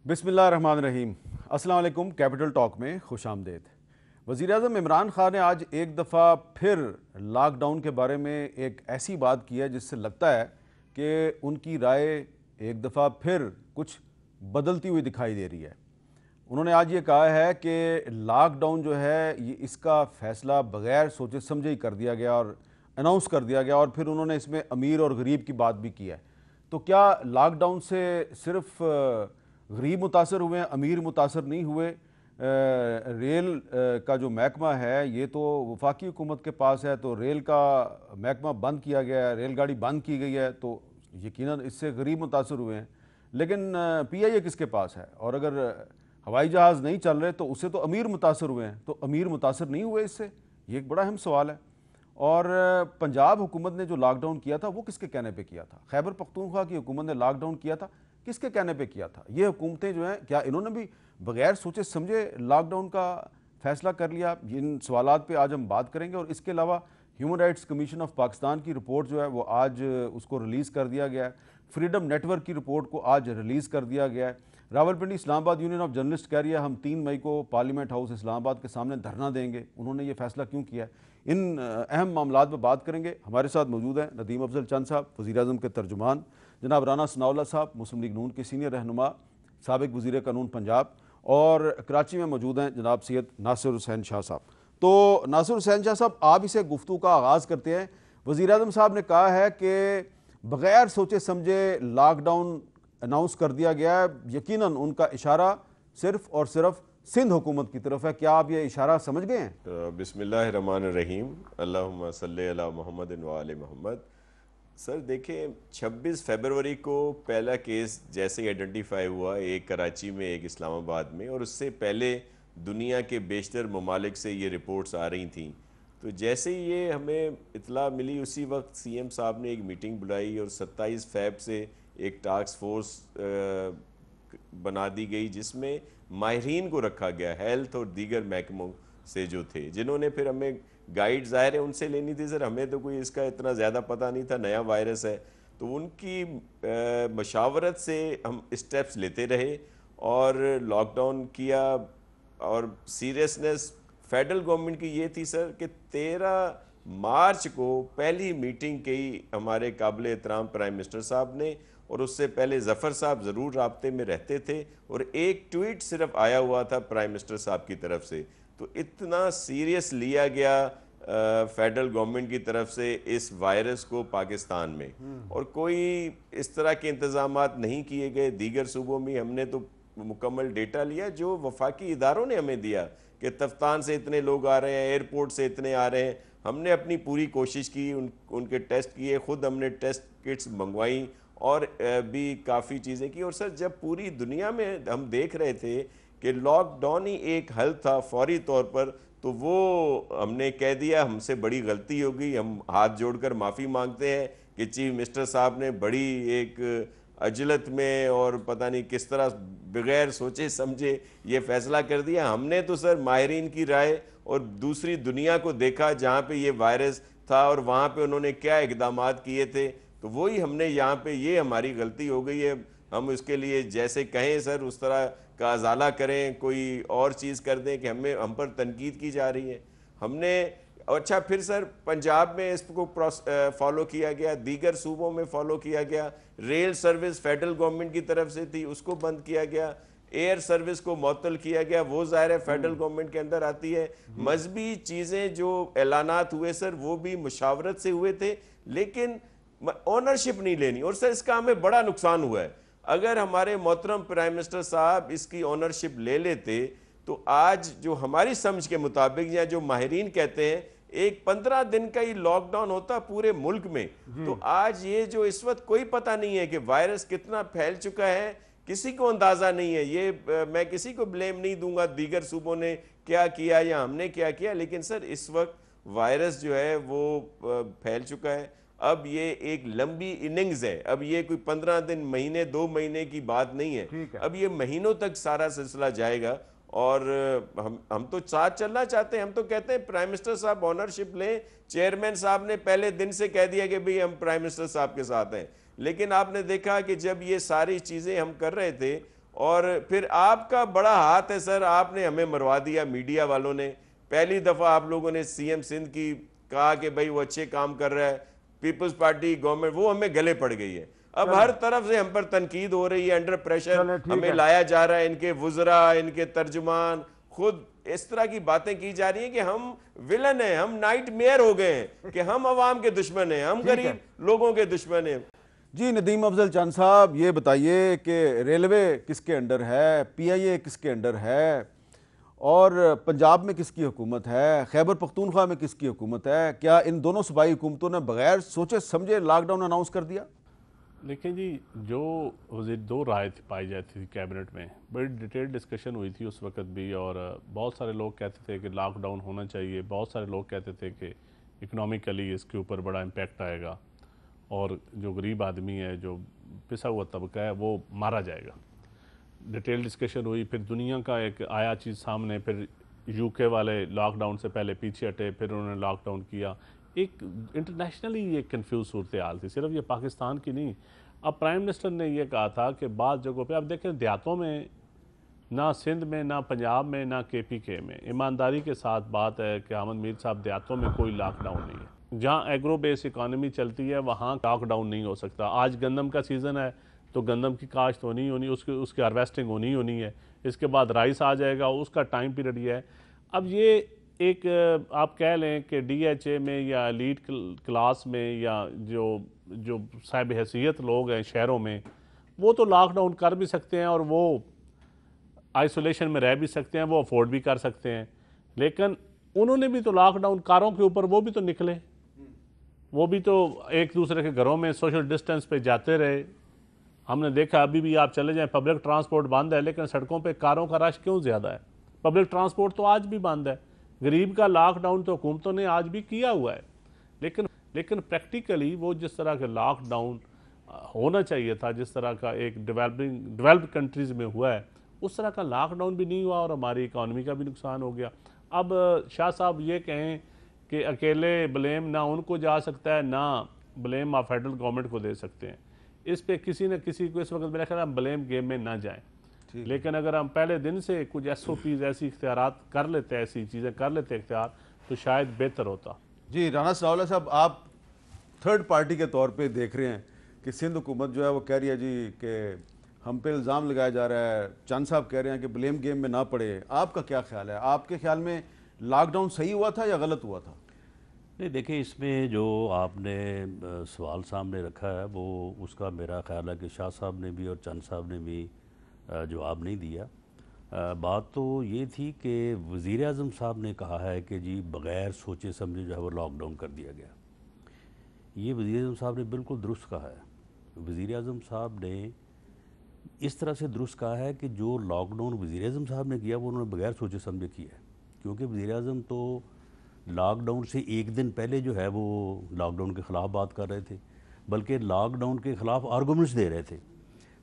बिस्मिल्लाहिर्रहमानिर्रहीम। अस्सलाम वालेकुम। कैपिटल टॉक में खुश आमदेद। वज़ीर-ए-आज़म इमरान खान ने आज एक दफ़ा फिर लॉकडाउन के बारे में एक ऐसी बात की है जिससे लगता है कि उनकी राय एक दफ़ा फिर कुछ बदलती हुई दिखाई दे रही है। उन्होंने आज ये कहा है कि लॉकडाउन जो है ये इसका फ़ैसला बग़ैर सोचे समझे ही कर दिया गया और अनाउंस कर दिया गया, और फिर उन्होंने इसमें अमीर और गरीब की बात भी की है। तो क्या लॉकडाउन से सिर्फ गरीब मुतासर हुए हैं, अमीर मुतासर नहीं हुए? रेल का जो महकमा है ये तो वफाकी हुकूमत के पास है, तो रेल का महकमा बंद किया गया है, रेलगाड़ी बंद की गई है, तो यकीनन इससे गरीब मुतासर हुए हैं। लेकिन PIA किसके पास है? और अगर हवाई जहाज़ नहीं चल रहे तो उससे तो अमीर मुतासर हुए हैं, तो अमीर मुतासर नहीं हुए इससे? ये एक बड़ा अहम सवाल है। और पंजाब हुकूमत ने जो लॉकडाउन किया था वो किसके कहने पे किया था? खैबर पख्तूनख्वा की हुकूमत ने लॉकडाउन किया था, किसके कहने पे किया था? ये हुकूमतें जो हैं, क्या इन्होंने भी बगैर सोचे समझे लॉकडाउन का फैसला कर लिया? इन सवालात पे आज हम बात करेंगे। और इसके अलावा human rights commission of Pakistan की रिपोर्ट जो है वो आज उसको रिलीज़ कर दिया गया है। फ्रीडम नेटवर्क की रिपोर्ट को आज रिलीज़ कर दिया गया है। Rawalpindi Islamabad union of journalist कह रही है हम 3 मई को पार्लियामेंट हाउस इस्लामाबाद के सामने धरना देंगे। उन्होंने ये फैसला क्यों किया है? इन अहम मामलात पर बात करेंगे। हमारे साथ मौजूद हैं नदीम अफजल चंद साहब, वज़ीर-ए-आज़म के तर्जुमान, जनाब राना सनाउल्लाह साहब, मुस्लिम लीग नून के सीनियर रहनुमा, साबिक वज़ीर कानून पंजाब, और कराची में मौजूद हैं जनाब सैयद नासिर हुसैन शाह साहब। तो नासिर हुसैन शाह साहब, आप इसे गुफ्तगू का आगाज़ करते हैं। वज़ीर-ए-आज़म साहब ने कहा है कि बग़ैर सोचे समझे लॉकडाउन अनाउंस कर दिया गया है। यकीनन उनका इशारा सिर्फ़ और सिर्फ सिंध हुकूमत की तरफ है। क्या आप ये इशारा समझ गए हैं? बिस्मिल्लाहिर्रहमानिर्रहीम, अल्लाहुम्मा सल्ली अला मुहम्मदिन व आले मोहम्मद। सर देखें, 26 फरवरी को पहला केस जैसे ही आइडेंटिफाई हुआ, एक कराची में एक इस्लामाबाद में, और उससे पहले दुनिया के बेशतर ममालिक से ये रिपोर्ट्स आ रही थी। तो जैसे ही ये हमें इतला मिली उसी वक्त CM साहब ने एक मीटिंग बुलाई और 27 फ़रवरी से एक टास्क फोर्स बना दी गई जिसमें माहिरीन को रखा गया, हेल्थ और दीगर महकमों से जो थे, जिन्होंने फिर हमें गाइड ज़ाहिर है उनसे लेनी थी। सर हमें तो कोई इसका इतना ज़्यादा पता नहीं था, नया वायरस है, तो उनकी मशावरत से हम स्टेप्स लेते रहे और लॉकडाउन किया। और सीरियसनेस फेडरल गवर्नमेंट की ये थी सर कि 13 मार्च को पहली मीटिंग की हमारे काबिल एहतराम प्राइम मिनिस्टर साहब ने, और उससे पहले जफ़र साहब ज़रूर राब्ते में रहते थे, और एक ट्वीट सिर्फ आया हुआ था प्राइम मिनिस्टर साहब की तरफ से। तो इतना सीरियस लिया गया फेडरल गवर्नमेंट की तरफ से इस वायरस को पाकिस्तान में, और कोई इस तरह के इंतजामात नहीं किए गए। दीगर सूबों में हमने तो मुकम्मल डेटा लिया जो वफाकी इदारों ने हमें दिया कि तफ्तान से इतने लोग आ रहे हैं, एयरपोर्ट से इतने आ रहे हैं। हमने अपनी पूरी कोशिश की, उनके टेस्ट किए, ख़ुद हमने टेस्ट किट्स मंगवाई और भी काफ़ी चीज़ें की। और सर जब पूरी दुनिया में हम देख रहे थे कि लॉकडाउन ही एक हल था फौरी तौर पर, तो वो हमने कह दिया हमसे बड़ी गलती हो गई। हम हाथ जोड़कर माफ़ी मांगते हैं कि चीफ मिनिस्टर साहब ने बड़ी एक अजलत में और पता नहीं किस तरह बगैर सोचे समझे ये फैसला कर दिया। हमने तो सर माहिरीन की राय और दूसरी दुनिया को देखा जहाँ पे ये वायरस था और वहाँ पे उन्होंने क्या इकदामात किए थे, तो वही हमने यहाँ पे, ये हमारी गलती हो गई है। हम इसके लिए जैसे कहें सर उस तरह का अजाला करें, कोई और चीज़ कर दें कि हम पर तनकीद की जा रही है। हमने अच्छा फिर सर पंजाब में इसको फॉलो किया गया, दीगर सूबों में फॉलो किया गया। रेल सर्विस फेडरल गवर्नमेंट की तरफ से थी, उसको बंद किया गया। एयर सर्विस को मुअत्तल किया गया, वो ज़ाहिर है फेडरल गवर्नमेंट के अंदर आती है। मजहबी चीज़ें जो ऐलानात हुए सर वो भी मुशावरत से हुए थे, लेकिन ओनरशिप नहीं लेनी। और सर इसका हमें बड़ा नुकसान हुआ है। अगर हमारे मोहतरम प्राइम मिनिस्टर साहब इसकी ओनरशिप ले लेते तो आज जो हमारी समझ के मुताबिक या जो माहिरीन कहते हैं एक 15 दिन का ही लॉकडाउन होता पूरे मुल्क में, तो आज ये जो इस वक्त कोई पता नहीं है कि वायरस कितना फैल चुका है, किसी को अंदाजा नहीं है। ये मैं किसी को ब्लेम नहीं दूंगा दीगर सूबों ने क्या किया या हमने क्या किया, लेकिन सर इस वक्त वायरस जो है वो फैल चुका है। अब ये एक लंबी इनिंग्स है, अब ये कोई 15 दिन, महीने, 2 महीने की बात नहीं है। अब ये महीनों तक सारा सिलसिला जाएगा और हम तो साथ चलना चाहते हैं। हम तो कहते हैं प्राइम मिनिस्टर साहब ओनरशिप लें। चेयरमैन साहब ने पहले दिन से कह दिया कि भाई हम प्राइम मिनिस्टर साहब के साथ हैं, लेकिन आपने देखा कि जब ये सारी चीज़ें हम कर रहे थे और फिर आपका बड़ा हाथ है सर, आपने हमें मरवा दिया मीडिया वालों ने। पहली दफ़ा आप लोगों ने सीएम सिंध की कहा कि भाई वो अच्छे काम कर रहा है, पीपल्स पार्टी गवर्नमेंट, वो हमें गले पड़ गई है। अब हर तरफ से हम पर तनकीद हो रही है, अंडर प्रेशर चलें, ठीक हमें है। लाया जा रहा है, इनके वुज़रा, इनके तर्जुमान, खुद इस तरह की बातें की जा रही हैं कि हम विलन हैं, हम नाइट मेयर हो गए हैं, कि हम अवाम के दुश्मन हैं, हम ठीक है। गरीब लोगों के दुश्मन हैं। जी नदीम अफजल चंद साहब, ये बताइए कि रेलवे किसके अंडर है, पीआईए किसके अंडर है, और पंजाब में किसकी हुकूमत है, खैबर पख्तूनख्वा में किसकी हुकूमत है? क्या इन दोनों सूबाई हुकूमतों ने बगैर सोचे समझे लॉकडाउन अनाउंस कर दिया? देखिए जी, जो वज़ीर दो राय पाई जाती थी कैबिनेट में, बड़ी डिटेल डिस्कशन हुई थी उस वक्त भी, और बहुत सारे लोग कहते थे कि लॉकडाउन होना चाहिए, बहुत सारे लोग कहते थे कि इकोनॉमिकली इसके ऊपर बड़ा इम्पैक्ट आएगा और जो गरीब आदमी है, जो पिसा हुआ तबका है, वो मारा जाएगा। डिटेल डिस्कशन हुई, फिर दुनिया का एक आया चीज़ सामने, फिर यूके वाले लॉकडाउन से पहले पीछे हटे, फिर उन्होंने लॉकडाउन किया। एक इंटरनेशनली ये कन्फ्यूज सूरत हाल थी, सिर्फ ये पाकिस्तान की नहीं। अब प्राइम मिनिस्टर ने ये कहा था कि बाद जगहों पे, अब देखें देहातों में, ना सिंध में, ना पंजाब में, ना KPK में, ईमानदारी के साथ बात है कि अहमद मीर साहब, देहातों में कोई लॉकडाउन नहीं है। जहाँ एग्रो बेस इकानमी चलती है वहाँ लॉकडाउन नहीं हो सकता। आज गंदम का सीज़न है तो गंदम की काश्त होनी होनी, उसकी हार्वेस्टिंग होनी होनी है। इसके बाद राइस आ जाएगा, उसका टाइम पीरियड ये है। अब ये एक आप कह लें कि DHA में या एलीट क्लास में, या जो जो साहिब हैसियत लोग हैं शहरों में, वो तो लॉकडाउन कर भी सकते हैं और वो आइसोलेशन में रह भी सकते हैं, वो अफोर्ड भी कर सकते हैं। लेकिन उन्होंने भी तो लॉकडाउन, कारों के ऊपर वो भी तो निकले, वो भी तो एक दूसरे के घरों में सोशल डिस्टेंस पे जाते रहे। हमने देखा अभी भी आप चले जाएं, पब्लिक ट्रांसपोर्ट बंद है, लेकिन सड़कों पे कारों का रश क्यों ज़्यादा है? पब्लिक ट्रांसपोर्ट तो आज भी बंद है। गरीब का लॉकडाउन तो हुकूमतों ने आज भी किया हुआ है, लेकिन प्रैक्टिकली वो जिस तरह के लॉकडाउन होना चाहिए था, जिस तरह का एक डेवलप्ड कंट्रीज़ में हुआ है, उस तरह का लॉकडाउन भी नहीं हुआ और हमारी इकानमी का भी नुकसान हो गया। अब शाह साहब ये कहें कि अकेले ब्लेम ना उनको जा सकता है, ना ब्लेम आप फेडरल गवर्नमेंट को दे सकते हैं। इस पे किसी न किसी को इस वक्त मेरा ख्याल हम ब्लेम गेम में ना जाएं। लेकिन अगर हम पहले दिन से कुछ SOPs ऐसी इख्तियारात कर लेते, ऐसी चीज़ें कर लेते इख्तियार, तो शायद बेहतर होता। जी राना सनाउल्लाह साहब, आप थर्ड पार्टी के तौर पे देख रहे हैं कि सिंध हुकूमत जो है वो कह रही है जी कि हम पे इल्ज़ाम लगाया जा रहा है, चंद साहब कह रहे हैं कि ब्लेम गेम में ना पड़े। आपका क्या ख्याल है? आपके ख्याल में लॉकडाउन सही हुआ था या गलत हुआ था? नहीं, देखिए, इसमें जो आपने सवाल सामने रखा है, वो उसका मेरा ख्याल है कि शाह साहब ने भी और चंद साहब ने भी जवाब नहीं दिया। बात तो ये थी कि वज़ीर आज़म साहब ने कहा है कि जी बग़ैर सोचे समझे जो है वो लॉकडाउन कर दिया गया। ये वज़ीर आज़म साहब ने बिल्कुल दुरुस्त कहा है। वज़ीर आज़म साहब ने इस तरह से दुरुस्त कहा है कि जो लॉकडाउन वज़ीर आज़म साहब ने किया वो उन्होंने बग़ैर सोचे समझे किया है, क्योंकि वज़ीर आज़म तो लॉकडाउन से एक दिन पहले जो है वो लॉकडाउन के ख़िलाफ़ बात कर रहे थे, बल्कि लॉकडाउन के ख़िलाफ़ आर्गूमेंट्स दे रहे थे।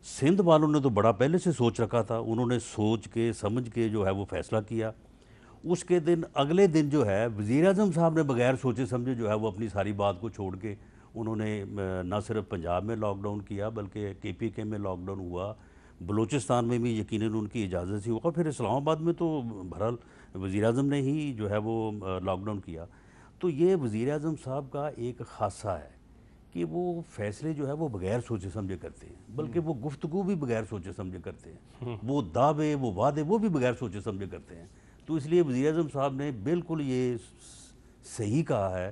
सिंध वालों ने तो बड़ा पहले से सोच रखा था, उन्होंने सोच के समझ के जो है वो फ़ैसला किया। उसके दिन अगले दिन जो है वज़ीर आज़म साहब ने बग़ैर सोचे समझे जो है वो अपनी सारी बात को छोड़ के उन्होंने न सिर्फ पंजाब में लॉकडाउन किया, बल्कि KPK में लॉकडाउन हुआ, बलूचिस्तान में भी यकीनन उनकी इजाज़त से हुआ, फिर इस्लामाबाद में तो बहरहाल वज़ीर आज़म ने ही जो है वो लॉकडाउन किया। तो ये वज़ीर आज़म साहब का एक ख़ासा है कि वो फ़ैसले जो है वो बग़ैर सोचे समझे करते हैं, बल्कि वो गुफ्तगू भी बग़ैर सोचे समझे करते हैं, वो दावे, वो वादे, वो भी बग़ैर सोचे समझे करते हैं। तो इसलिए वज़ीर आज़म साहब ने बिल्कुल ये सही कहा है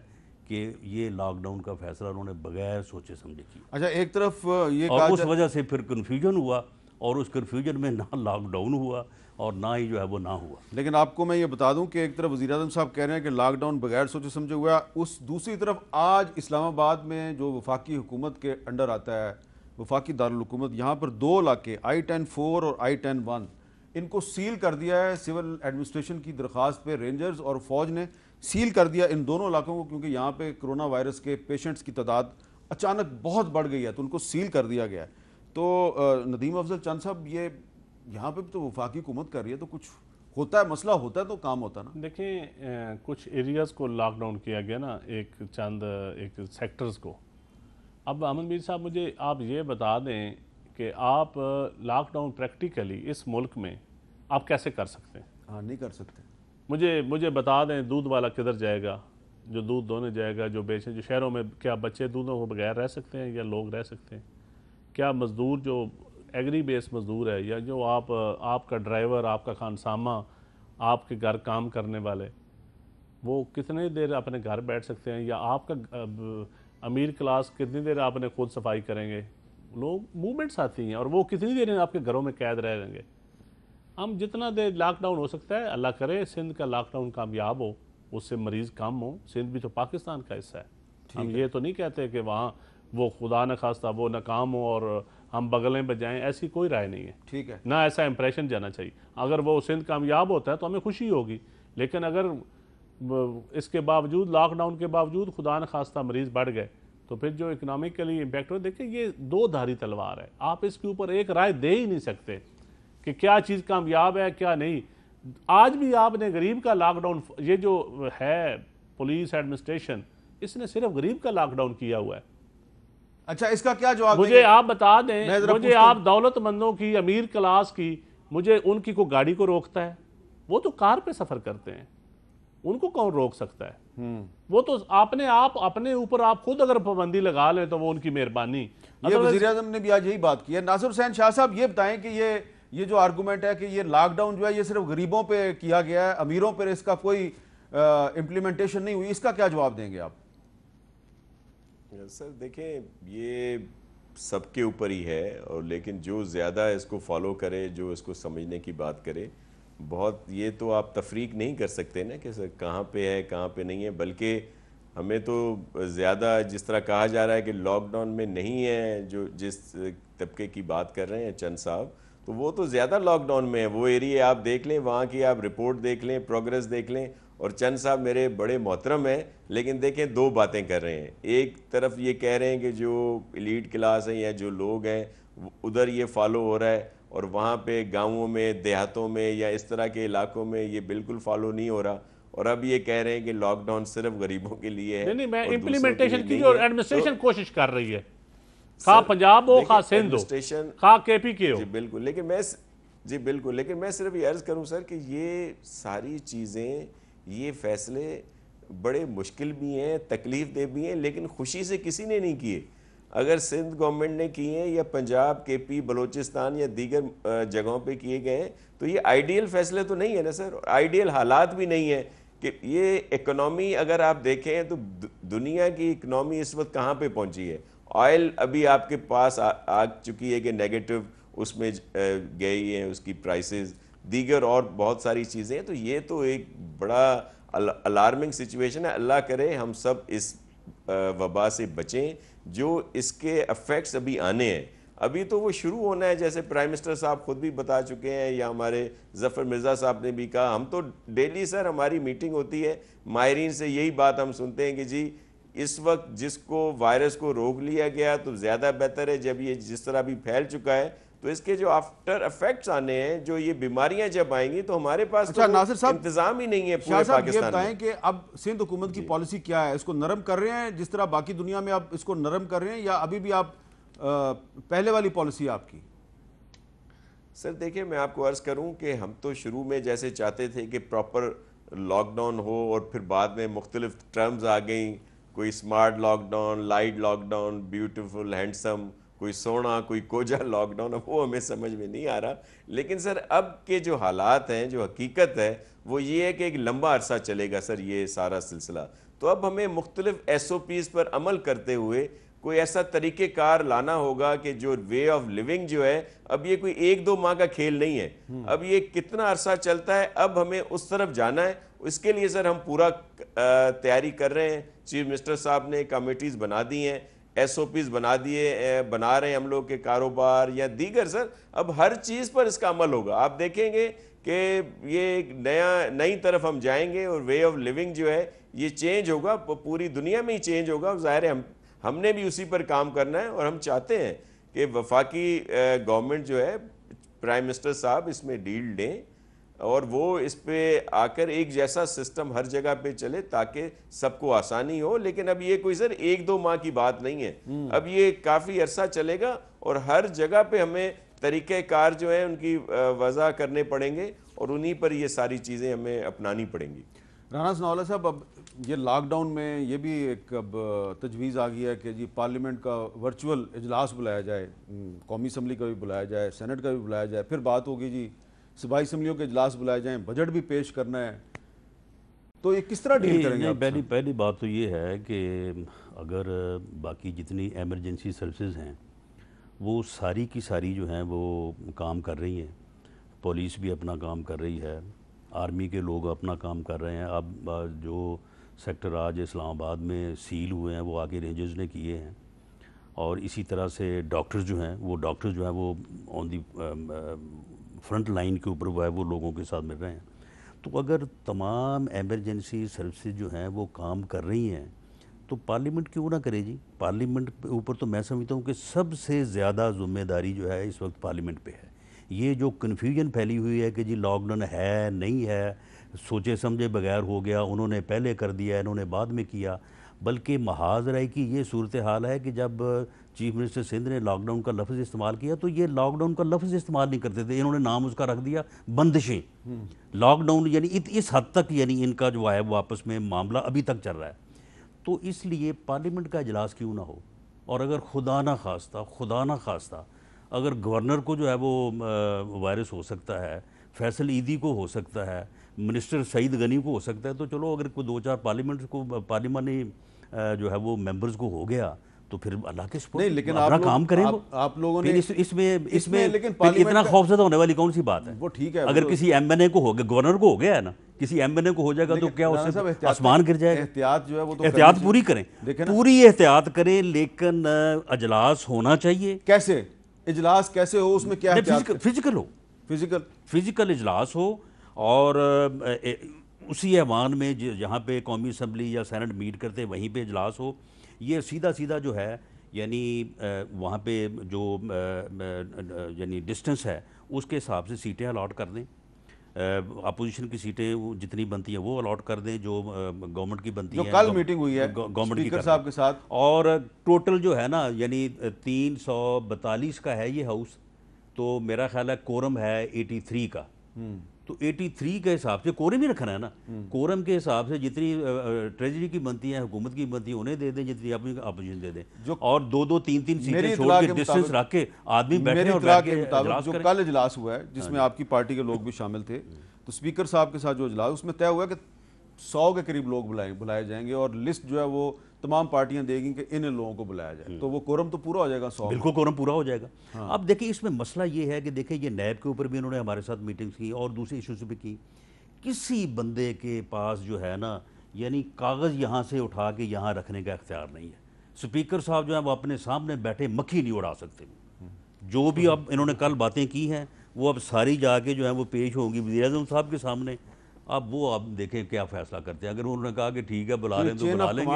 कि ये लॉकडाउन का फ़ैसला उन्होंने बग़ैर सोचे समझे किया। अच्छा, एक तरफ ये और कहा उस वजह से फिर कन्फ्यूजन हुआ, और उस कन्फ्यूजन में ना लॉकडाउन हुआ और ना ही जो है वो ना हुआ। लेकिन आपको मैं ये बता दूं कि एक तरफ वज़ीर आज़म साहब कह रहे हैं कि लॉकडाउन बगैर सोचे समझे हुआ, उस दूसरी तरफ आज इस्लामाबाद में जो वफाकी हुकूमत के अंडर आता है, वफाकी दारुल हुकूमत, यहाँ पर 2 इलाके I-10-4 और I-10-1 इनको सील कर दिया है। सिविल एडमिनिस्ट्रेशन की दरख्वास्त पे रेंजर्स और फौज ने सील कर दिया इन दोनों इलाकों को, क्योंकि यहाँ पे कोरोना वायरस के पेशेंट्स की तादाद अचानक बहुत बढ़ गई है, तो उनको सील कर दिया गया है। तो नदीम अफजल चंद साहब, ये यहाँ पे भी तो वफाकी हुकूमत कर रही है, तो कुछ होता है, मसला होता है तो काम होता है ना। देखें, कुछ एरियाज़ को लॉकडाउन किया गया ना, एक सेक्टर्स को। अब अहमद मीर साहब, मुझे आप ये बता दें कि आप लॉकडाउन प्रैक्टिकली इस मुल्क में आप कैसे कर सकते हैं। हाँ, नहीं कर सकते। मुझे बता दें, दूध वाला किधर जाएगा, जो दूध दोने जाएगा, जो बेचें, जो शहरों में क्या बच्चे दूधों को बगैर रह सकते हैं या लोग रह सकते हैं? क्या मज़दूर जो एग्री बेस मज़दूर है, या जो आपका ड्राइवर, आपका खानसामा, आपके घर काम करने वाले, वो कितनी देर अपने घर बैठ सकते हैं? या आपका अमीर क्लास कितनी देर आपने खुद सफाई करेंगे? लोग मूवमेंट्स आती हैं और वो कितनी देर आपके घरों में कैद रहेंगे? हम जितना देर लॉकडाउन हो सकता है, अल्लाह करे सिंध का लॉकडाउन कामयाब हो, उससे मरीज़ कम हो। सिंध भी तो पाकिस्तान का हिस्सा है। हम ये तो नहीं कहते कि वहाँ वो खुदा न खास्ता वो नाकाम हो और हम बगलें बजाएं, ऐसी कोई राय नहीं है। ठीक है, ना ऐसा इंप्रेशन जाना चाहिए। अगर वो सिंध कामयाब होता है तो हमें खुशी होगी, लेकिन अगर इसके बावजूद, लॉकडाउन के बावजूद खुदा न खास्ता मरीज़ बढ़ गए, तो फिर जो इकनॉमिकली इम्पैक्ट हो, देखिए ये दो धारी तलवार है। आप इसके ऊपर एक राय दे ही नहीं सकते कि क्या चीज़ कामयाब है क्या नहीं। आज भी आपने गरीब का लॉकडाउन, ये जो है पुलिस एडमिनिस्ट्रेशन, इसने सिर्फ गरीब का लॉकडाउन किया हुआ है। अच्छा, इसका क्या जवाब मुझे देंगे? आप बता दें, मैं जरा मुझे पूछता आप दौलतमंदों की, अमीर क्लास की, मुझे उनकी को गाड़ी को रोकता है? वो तो कार पे सफर करते हैं, उनको कौन रोक सकता है? वो तो अपने ऊपर आप खुद अगर पाबंदी लगा लें तो वो उनकी मेहरबानी। ये वज़ीर-ए-आज़म ने भी आज यही बात की है। नासिर हुसैन शाह साहब, ये बताएं कि ये जो आर्गूमेंट है कि ये लॉकडाउन जो है ये सिर्फ गरीबों पे किया गया है, अमीरों पर इसका कोई इम्प्लीमेंटेशन नहीं हुई, इसका क्या जवाब देंगे आप? सर देखें, ये सबके ऊपर ही है, और लेकिन जो ज़्यादा इसको फॉलो करे, जो इसको समझने की बात करे, बहुत, ये तो आप तफरीक नहीं कर सकते ना कि सर कहाँ पे है कहाँ पे नहीं है। बल्कि हमें तो ज़्यादा जिस तरह कहा जा रहा है कि लॉकडाउन में नहीं है, जो जिस तबके की बात कर रहे हैं चंद साहब, तो वो तो ज़्यादा लॉकडाउन में है। वो एरिया आप देख लें, वहाँ की आप रिपोर्ट देख लें, प्रोग्रेस देख लें। और चंद साहब मेरे बड़े मोहतरम हैं, लेकिन देखें दो बातें कर रहे हैं। एक तरफ ये कह रहे हैं कि जो एलीट क्लास है या जो लोग हैं उधर ये फॉलो हो रहा है, और वहाँ पे गाँवों में, देहातों में या इस तरह के इलाकों में ये बिल्कुल फॉलो नहीं हो रहा। और अब ये कह रहे हैं कि लॉकडाउन सिर्फ गरीबों के लिए है। नहीं, मैं और इम्प्लीमेंटेशन की नहीं जो है। एडमिनिस्ट्रेशन तो कोशिश कर रही है, खा पंजाब हो, खा सिंध हो, खा केपी के हो। जी बिल्कुल, लेकिन मैं सिर्फ ये अर्ज करूं सर कि ये सारी चीज़ें, ये फैसले बड़े मुश्किल भी हैं, तकलीफ दे भी हैं, लेकिन खुशी से किसी ने नहीं किए। अगर सिंध गवर्नमेंट ने किए हैं या पंजाब, केपी, बलूचिस्तान या दीगर जगहों पे किए गए हैं, तो ये आइडियल फैसले तो नहीं है ना सर, आइडियल हालात भी नहीं है। कि ये इकोनॉमी अगर आप देखें तो दुनिया की इकोनॉमी इस वक्त कहाँ पे पहुँची है। ऑयल अभी आपके पास आ चुकी है कि नेगेटिव उसमें गई है उसकी प्राइसेस, दीगर और बहुत सारी चीज़ें। तो ये तो एक बड़ा अलार्मिंग सिचुएशन है। अल्लाह करे हम सब इस वबा से बचें, जो इसके इफ़ेक्ट्स अभी आने हैं। अभी तो वो शुरू होना है, जैसे प्राइम मिनिस्टर साहब खुद भी बता चुके हैं, या हमारे ज़फ़र मिर्ज़ा साहब ने भी कहा। हम तो डेली सर हमारी मीटिंग होती है, माहिरीन से यही बात हम सुनते हैं कि जी इस वक्त जिसको वायरस को रोक लिया गया तो ज़्यादा बेहतर है। जब ये जिस तरह भी फैल चुका है तो इसके जो आफ्टर इफेक्ट्स आने हैं, जो ये बीमारियां जब आएंगी, तो हमारे पास अच्छा, तो नासिर साहब, इंतजाम ही नहीं है पूरे पाकिस्तान में। बताएं कि अब सिंध हुकूमत की पॉलिसी क्या है? इसको नरम कर रहे हैं जिस तरह बाकी दुनिया में आप इसको नरम कर रहे हैं, या अभी भी आप पहले वाली पॉलिसी आपकी? सर देखिए, मैं आपको अर्ज करूं कि हम तो शुरू में जैसे चाहते थे कि प्रॉपर लॉकडाउन हो, और फिर बाद में मुख्तलिफ टर्म्स आ गई, कोई smart lockdown, light lockdown, beautiful, handsome, कोई सोना, कोई कोजा लॉकडाउन। अब वो हमें समझ में नहीं आ रहा। लेकिन सर अब के जो हालात हैं, जो हकीकत है, वो ये है कि एक लंबा अरसा चलेगा सर ये सारा सिलसिला। तो अब हमें मुख्तलिफ SOPs पर अमल करते हुए कोई ऐसा तरीक़ेकार लाना होगा कि जो वे ऑफ लिविंग जो है, अब ये कोई 1-2 माह का खेल नहीं है। अब ये कितना अरसा चलता है, अब हमें उस तरफ जाना है। इसके लिए सर हम पूरा तैयारी कर रहे हैं। चीफ मिनिस्टर साहब ने कमेटीज़ बना दी हैं, SOPs बना रहे हैं हम लोग के कारोबार या दीगर। सर अब हर चीज़ पर इसका अमल होगा। आप देखेंगे कि ये एक नई तरफ हम जाएंगे, और वे ऑफ लिविंग जो है ये चेंज होगा, पूरी दुनिया में ही चेंज होगा। और ज़ाहिर है हमने भी उसी पर काम करना है, और हम चाहते हैं कि वफाकी गवर्नमेंट जो है, प्राइम मिनिस्टर साहब इसमें डील दें। और वो इस पे आकर एक जैसा सिस्टम हर जगह पे चले ताकि सबको आसानी हो। लेकिन अब ये कोई सर 1-2 माह की बात नहीं है, अब ये काफ़ी अरसा चलेगा और हर जगह पे हमें तरीक़ेकार जो है उनकी वज़ा करने पड़ेंगे और उन्हीं पर ये सारी चीज़ें हमें अपनानी पड़ेंगी। राना सनाउल्लाह साहब, अब ये लॉकडाउन में ये भी एक अब तजवीज़ आ गई है कि जी पार्लियामेंट का वर्चुअल इजलास बुलाया जाए, कौमी असम्बली का भी बुलाया जाए, सेनेट का भी बुलाया जाए, फिर बात होगी जी सूबाई असम्बलियों के इजलास बुलाए जाएँ, बजट भी पेश करना है, तो ये किस तरह डील करेंगे आप? पहली बात तो ये है कि अगर बाकी जितनी एमरजेंसी सर्विसेज हैं वो सारी की सारी जो हैं वो काम कर रही हैं, पुलिस भी अपना काम कर रही है, आर्मी के लोग अपना काम कर रहे हैं। अब जो सेक्टर आज इस्लामाबाद में सील हुए हैं वो आगे रेंजर्स ने किए हैं, और इसी तरह से डॉक्टर्स जो हैं वो ऑन दी फ्रंट लाइन के ऊपर वो लोगों के साथ मिल रहे हैं। तो अगर तमाम एमरजेंसी सर्विसेज जो हैं वो काम कर रही हैं तो पार्लियामेंट क्यों ना करे जी। पार्लियामेंट के ऊपर तो मैं समझता हूँ कि सबसे ज़्यादा ज़िम्मेदारी जो है इस वक्त पार्लियामेंट पे है। ये जो कन्फ्यूजन फैली हुई है कि जी लॉकडाउन है नहीं है, सोचे समझे बगैर हो गया, उन्होंने पहले कर दिया, इन्होंने बाद में किया, बल्कि महाज राय की ये सूरत हाल है कि जब चीफ मिनिस्टर सिंध ने लॉकडाउन का लफ्ज़ इस्तेमाल किया तो ये लॉकडाउन का लफ्ज़ इस्तेमाल नहीं करते थे, इन्होंने नाम उसका रख दिया बंदिशें। लॉकडाउन यानी इस हद तक यानी इनका जो है वो आपस में मामला अभी तक चल रहा है। तो इसलिए पार्लियामेंट का इजलास क्यों ना हो, और अगर खुदा ना खास्ता अगर गवर्नर को जो है वो वायरस हो सकता है, फैसल ईदी को हो सकता है, मिनिस्टर सईद गनी को हो सकता है, तो चलो अगर कोई 2-4 पार्लियामानी जो है वो मेंबर्स को हो गया तो फिर अल्लाह के नहीं, लेकिन अपना काम करें। आप लोगों ने इसमें लेकिन इतना खौफजदा होने वाली कौन सी बात है? वो ठीक है, अगर किसी एमएनए को हो गया, गवर्नर को हो गया है ना, किसी एमएनए को हो जाएगा तो क्या उससे आसमान गिर जाएगा? एहतियात जो है वो तो एहतियात पूरी करें, पूरी एहतियात करें, लेकिन अजलास होना चाहिए। कैसे इजलास कैसे हो, उसमें क्या फिजिकल इजलास हो, और उसी ऐवान में जहाँ पे कौमी असम्बली या सेनेट मीट करते वहीं पे इजलास हो। ये सीधा जो है यानी वहाँ पे जो यानी डिस्टेंस है उसके हिसाब से सीटें अलॉट कर दें, अपोजिशन की सीटें जितनी बनती हैं वो अलॉट कर दें, जो गवर्नमेंट की बनती हैं। जो कल मीटिंग हुई है गवर्नमेंट स्पीकर साहब के साथ, और टोटल जो है ना यानी 342 का है ये हाउस, तो मेरा ख्याल है कोरम है 83 का, तो 83 के हिसाब से कोरम ही रखना है ना। कोरम के हिसाब से जितनी ट्रेजरी की बनती है, हुकूमत की बनती है, उन्हें दे दें, जितनी अपनी अपोजिशन दे दें, और 2-2 3-3 सीटें छोड़ के डिस्टेंस रख के आदमी बैठे और बैठ के इजलास जो कल इजलास हुआ है जिसमें आपकी पार्टी के लोग भी शामिल थे, तो स्पीकर साहब के साथ जो इजलास उसमें तय हुआ कि 100 के करीब लोग बुलाए जाएंगे, और लिस्ट जो है वो तमाम पार्टियां देगी कि इन लोगों को बुलाया जाए, तो वो कोरम तो पूरा हो जाएगा। 100 बिल्कुल कोरम पूरा हो जाएगा। हाँ। अब देखिए इसमें मसला ये है कि देखिए ये नैब के ऊपर भी इन्होंने हमारे साथ मीटिंग्स की और दूसरे इशूज़ भी की। किसी बंदे के पास जो है ना यानी कागज़ यहाँ से उठा के यहाँ रखने का इख्तियार नहीं है। स्पीकर साहब जो है वो अपने सामने बैठे मक्खी नहीं उड़ा सकते। जो भी अब इन्होंने कल बातें की हैं वो अब सारी जाके जो है वो पेश होंगी वज़ीर-ए-आज़म साहब के सामने। अब वो आप देखें क्या फैसला करते हैं। अगर उन्होंने कहा कि ठीक है बुला लें तो बुला लेंगे,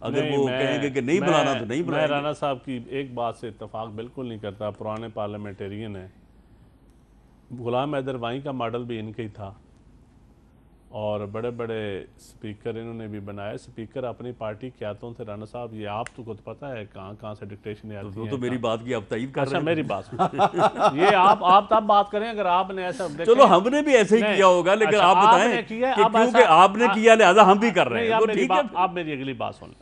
अगर वो कहेंगे कि नहीं बुलाना तो नहीं बुलाएंगे। मैं राना साहब की एक बात से इत्तेफाक बिल्कुल नहीं करता। पुराने पार्लियामेंटेरियन है, गुलाम हैदर वाई का मॉडल भी इनका ही था, और बड़े बड़े स्पीकर इन्होंने भी बनाए। स्पीकर अपनी पार्टी क्यातों से, राना साहब ये आप तो पता है कहाँ से डिक्टेशन आती है। तो मेरी बात की आप तारीफ कर रहे हैं। मेरी बात ये आप तब बात करें अगर आपने ऐसा, चलो हमने भी ऐसे ही किया होगा, लेकिन आप बताएं क्योंकि आपने किया लिहाजा हम भी कर रहे हैं। आप मेरी अगली बात सुन।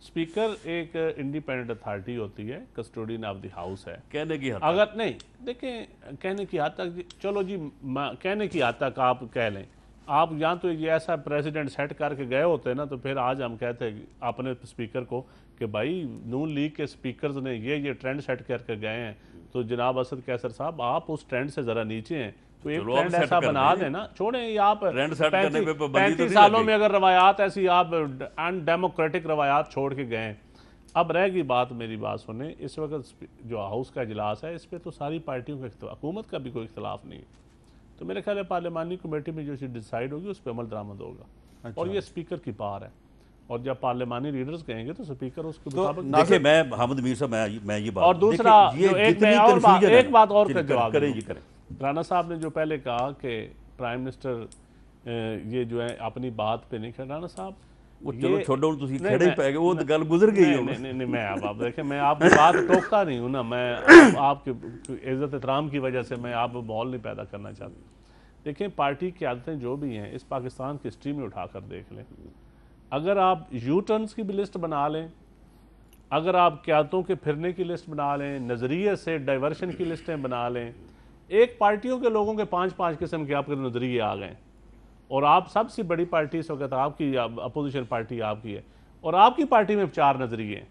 स्पीकर एक इंडिपेंडेंट अथॉरिटी होती है, कस्टोडियन ऑफ द हाउस है कहने की हद अगर नहीं देखें कहने की हद तक, चलो जी कहने की हद तक आप कह लें। आप यहाँ तो ये ऐसा प्रेसिडेंट सेट करके गए होते ना, तो फिर आज हम कहते हैं अपने स्पीकर को कि भाई नून लीग के स्पीकर्स ने ये ट्रेंड सेट करके गए हैं, तो जनाब असद कैसर साहब आप उस ट्रेंड से ज़रा नीचे हैं, तो एक ट्रेंड ऐसा बना देना। छोड़ें आप 35 सालों में अगर रवायात ऐसी आप अनडेमोक्रेटिक रवायात छोड़ के गए। अब रहेगी बात, मेरी बात सुने, इस वक्त जो हाउस का इजलास है इस पर तो सारी पार्टियों का, हुकूमत का भी कोई इख्तलाफ नहीं है, तो मेरे ख्याल है पार्लियामानी कमेटी में जो चीज़ डिसाइड होगी उस पर अमल दरामद होगा। अच्छा। और ये स्पीकर की पावर है, और जब पार्लियामानी लीडर्स कहेंगे तो स्पीकर उसके मुताबिक। देखिए मैं मोहम्मद मीर साहब मैं ये बात, और दूसरा एक बात और का जवाब करें। राना साहब ने जो पहले कहा कि प्राइम मिनिस्टर ये जो है अपनी बात पे नहीं खड़ा। राणा साहब वो चलो छोड़ो, तुम नहीं, खड़े ही पै गए, वो तो गल गुजर गई नहीं, है। नहीं, नहीं, नहीं, मैं अब आप देखें, मैं आपकी बात टोकता नहीं हूँ ना, मैं आपकी इज्जत एहतराम की वजह से मैं आप माहौल नहीं पैदा करना चाहता। देखें, पार्टी की आदतें जो भी हैं इस पाकिस्तान की हिस्ट्री में उठाकर देख लें। अगर आप यू टर्न्स की भी लिस्ट बना लें, अगर आप क़यादतों के फिरने की लिस्ट बना लें, नज़रिए से डाइवर्शन की लिस्टें बना लें, एक पार्टियों के लोगों के 5-5 किस्म के आपके नज़रिए आ गए, और आप सबसे बड़ी पार्टी इस वक्त आपकी अपोजिशन पार्टी आपकी है, और आपकी पार्टी में 4 नज़रिए हैं।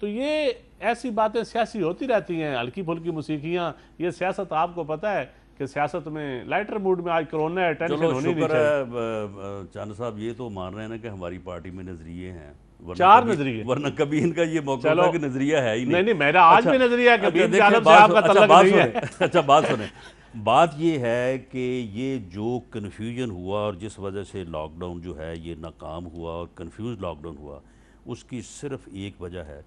तो ये ऐसी बातें सियासी होती रहती हैं, हल्की फुल्की मुसीकियाँ। ये सियासत आपको पता है कि सियासत में लाइटर मूड में आज कोरोना है, टेंशन चलो होनी नहीं शुक्र चाहिए। है चंद साहब ये तो मान रहे हैं ना कि हमारी पार्टी में नजरिए हैं, 4 नजरिए, वरना कभी इनका ये मौका था कि नजरिया है ही नहीं। नहीं, मेरा आज भी नजरिया है कि अच्छा, बीन जानब से आपका तल्लुक नहीं है। अच्छा बात सुने, बात ये है कि ये जो कन्फ्यूजन हुआ और जिस वजह से लॉकडाउन जो है ये नाकाम हुआ और कन्फ्यूज लॉकडाउन हुआ, उसकी सिर्फ एक वजह है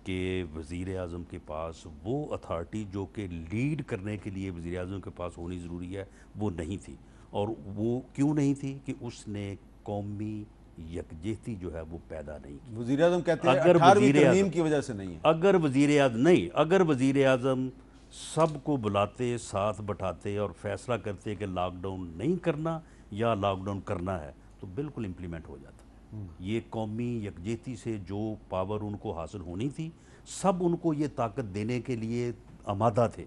कि वज़ीर आज़म के पास वो अथॉरिटी जो कि लीड करने के लिए वज़ीर आज़म के पास होनी ज़रूरी है वो नहीं थी। और वो क्यों नहीं थी कि उसने कौमी यकजहती जो है वो पैदा नहीं की। वज़ीर आज़म कहते हैं अगर 18वीं वज़ीर तरमीम आज़म की वजह से नहीं है। अगर वज़ीर आज़म नहीं, अगर वज़ीर आज़म सबको बुलाते, साथ बैठाते और फैसला करते कि लॉकडाउन नहीं करना या लॉकडाउन करना है, तो बिल्कुल इम्प्लीमेंट हो जाता। ये कौमी यकजहती से जो पावर उनको हासिल होनी थी, सब उनको ये ताकत देने के लिए आमादा थे।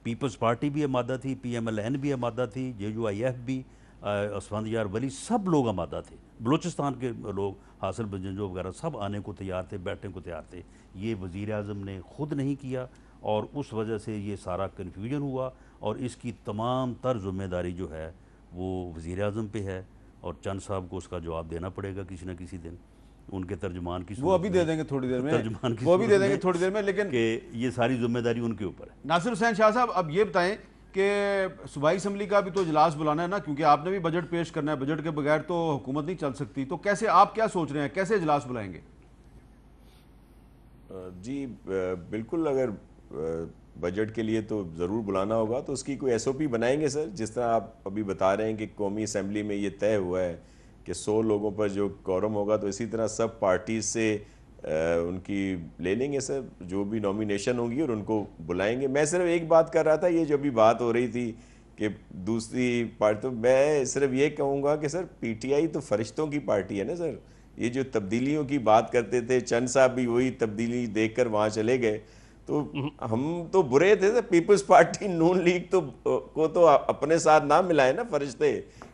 पीपल्स पार्टी भी आमादा थी, PMLN भी आमादा थी, JUIF भी, असफांदियार वली, सब लोग आमादा थे। बलूचिस्तान के लोग, हासिल बजंजो वगैरह सब आने को तैयार थे, बैठने को तैयार थे। ये वज़ीर आज़म ने ख़ुद नहीं किया और उस वजह से ये सारा कन्फ्यूजन हुआ, और इसकी तमाम तर ज़िम्मेदारी जो है वो वज़ीर आज़म पे है, और चंद साहब को उसका जवाब देना पड़ेगा किसी न किसी दिन। उनके तर्जुमान की वो अभी दे देंगे थोड़ी देर में, तर्जुमान की वो अभी दे देंगे थोड़ी देर में, लेकिन कि ये सारी जिम्मेदारी उनके ऊपर है। नासिर हुसैन शाह साहब, अब ये बताएं कि सूबाई असम्बली का भी तो इजलास बुलाना है ना, क्योंकि आपने भी बजट पेश करना है, बजट के बगैर तो हुकूमत नहीं चल सकती। तो कैसे, आप क्या सोच रहे हैं, कैसे इजलास बुलाएंगे? जी बिल्कुल, अगर बजट के लिए तो ज़रूर बुलाना होगा तो उसकी कोई SOP बनाएंगे सर। जिस तरह आप अभी बता रहे हैं कि कौमी असम्बली में ये तय हुआ है कि 100 लोगों पर जो कोरम होगा, तो इसी तरह सब पार्टीज से उनकी ले लेंगे सर, जो भी नॉमिनेशन होंगी और उनको बुलाएंगे। मैं सिर्फ एक बात कर रहा था, ये जो भी बात हो रही थी कि दूसरी पार्टी, तो मैं सिर्फ ये कहूँगा कि सर PTI तो फरिश्तों की पार्टी है ना सर। ये जो तब्दीलियों की बात करते थे, चंद साहब भी वही तब्दीली देखकर वहाँ चले गए, तो हम तो बुरे थे। पीपल्स पार्टी नून लीग को तो अपने साथ ना मिलाए ना फरिश्ते।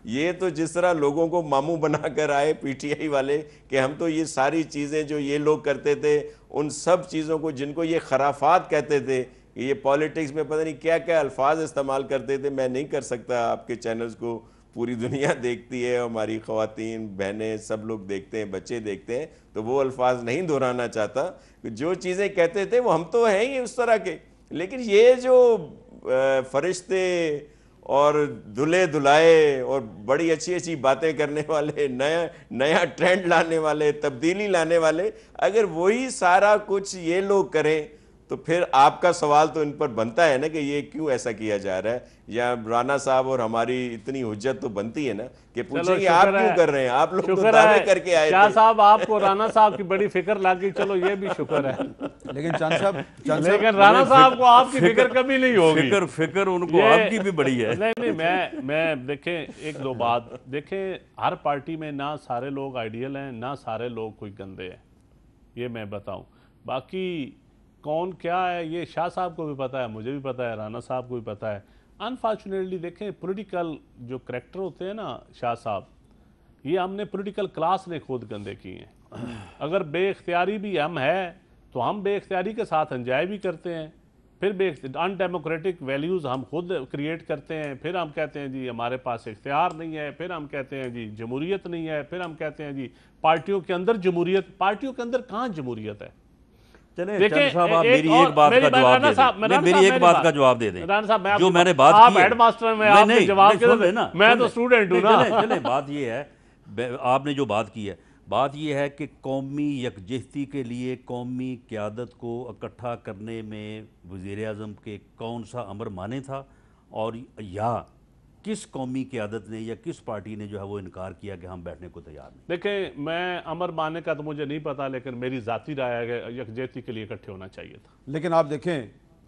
ये तो जिस तरह लोगों को मामू बनाकर आए PTI वाले कि हम तो ये सारी चीज़ें जो ये लोग करते थे, उन सब चीज़ों को जिनको ये खराफात कहते थे, ये पॉलिटिक्स में पता नहीं क्या क्या अल्फाज इस्तेमाल करते थे। मैं नहीं कर सकता, आपके चैनल्स को पूरी दुनिया देखती है, हमारी ख़वातीन बहनें सब लोग देखते हैं, बच्चे देखते हैं, तो वो अल्फाज नहीं दोहराना चाहता। जो चीज़ें कहते थे वो हम तो हैं ही उस तरह के, लेकिन ये जो फरिश्ते और दुल्हे दुलाए और बड़ी अच्छी अच्छी बातें करने वाले, नया ट्रेंड लाने वाले, तब्दीली लाने वाले, अगर वही सारा कुछ ये लोग करें तो फिर आपका सवाल तो इन पर बनता है ना कि ये क्यों ऐसा किया जा रहा है। या राना साहब और हमारी इतनी हुज्जत तो बनती है ना कि पूछेंगे आप क्यों कर रहे हैं, आप लोग तो दावे करके आए थे। साहब आपको राना साहब की बड़ी फिक्र लग गई, चलो ये भी शुक्र है। लेकिन चंद साहब, लेकिन राना साहब को आपकी फिक्र कभी नहीं होगी। फिक्र उनको आपकी भी बड़ी है। नहीं, मैं देखें एक दो बात देखें, हर पार्टी में ना सारे लोग आइडियल हैं, ना सारे लोग कोई गंदे हैं, ये मैं बताऊं। बाकी कौन क्या है ये शाह साहब को भी पता है, मुझे भी पता है, राना साहब को भी पता है। अनफॉर्चुनेटली देखें, पॉलिटिकल जो करैक्टर होते हैं ना शाह साहब, ये हमने पॉलिटिकल क्लास ने खुद गंदे किए हैं। अगर बेख्तियारी भी हम है तो हम बेख्तियारी के साथ एंजॉय भी करते हैं, फिर अनडेमोक्रेटिक वैल्यूज़ हम खुद क्रिएट करते हैं, फिर हम कहते हैं जी हमारे पास इख्तियार नहीं है, फिर हम कहते हैं जी जमहूरियत नहीं है, फिर हम कहते हैं जी पार्टियों के अंदर जमहूरियत। पार्टियों के अंदर कहाँ जमहूरियत है? देखिए साहब, आप मेरी एक बात का जवाब दे दें, मेरी एक बात का जवाब दे दें। राना साहब, जो मैंने बात आप की, हेडमास्टर में आपने जवाब किया ना, मैं तो स्टूडेंट हूँ ना। चले बात ये है, आपने जो बात की है, बात ये है कि कौमी यकजहती के लिए कौमी क़यादत को इकट्ठा करने में वज़ीर आज़म के कौन सा अमर माने था, और या किस कौमी क़यादत ने या किस पार्टी ने जो है वो इनकार किया कि हम बैठने को तैयार नहीं? देखें, मैं अमर मानने का तो मुझे नहीं पता, लेकिन मेरी ज़ाती राय है कि यकजहती के लिए इकट्ठे होना चाहिए था। लेकिन आप देखें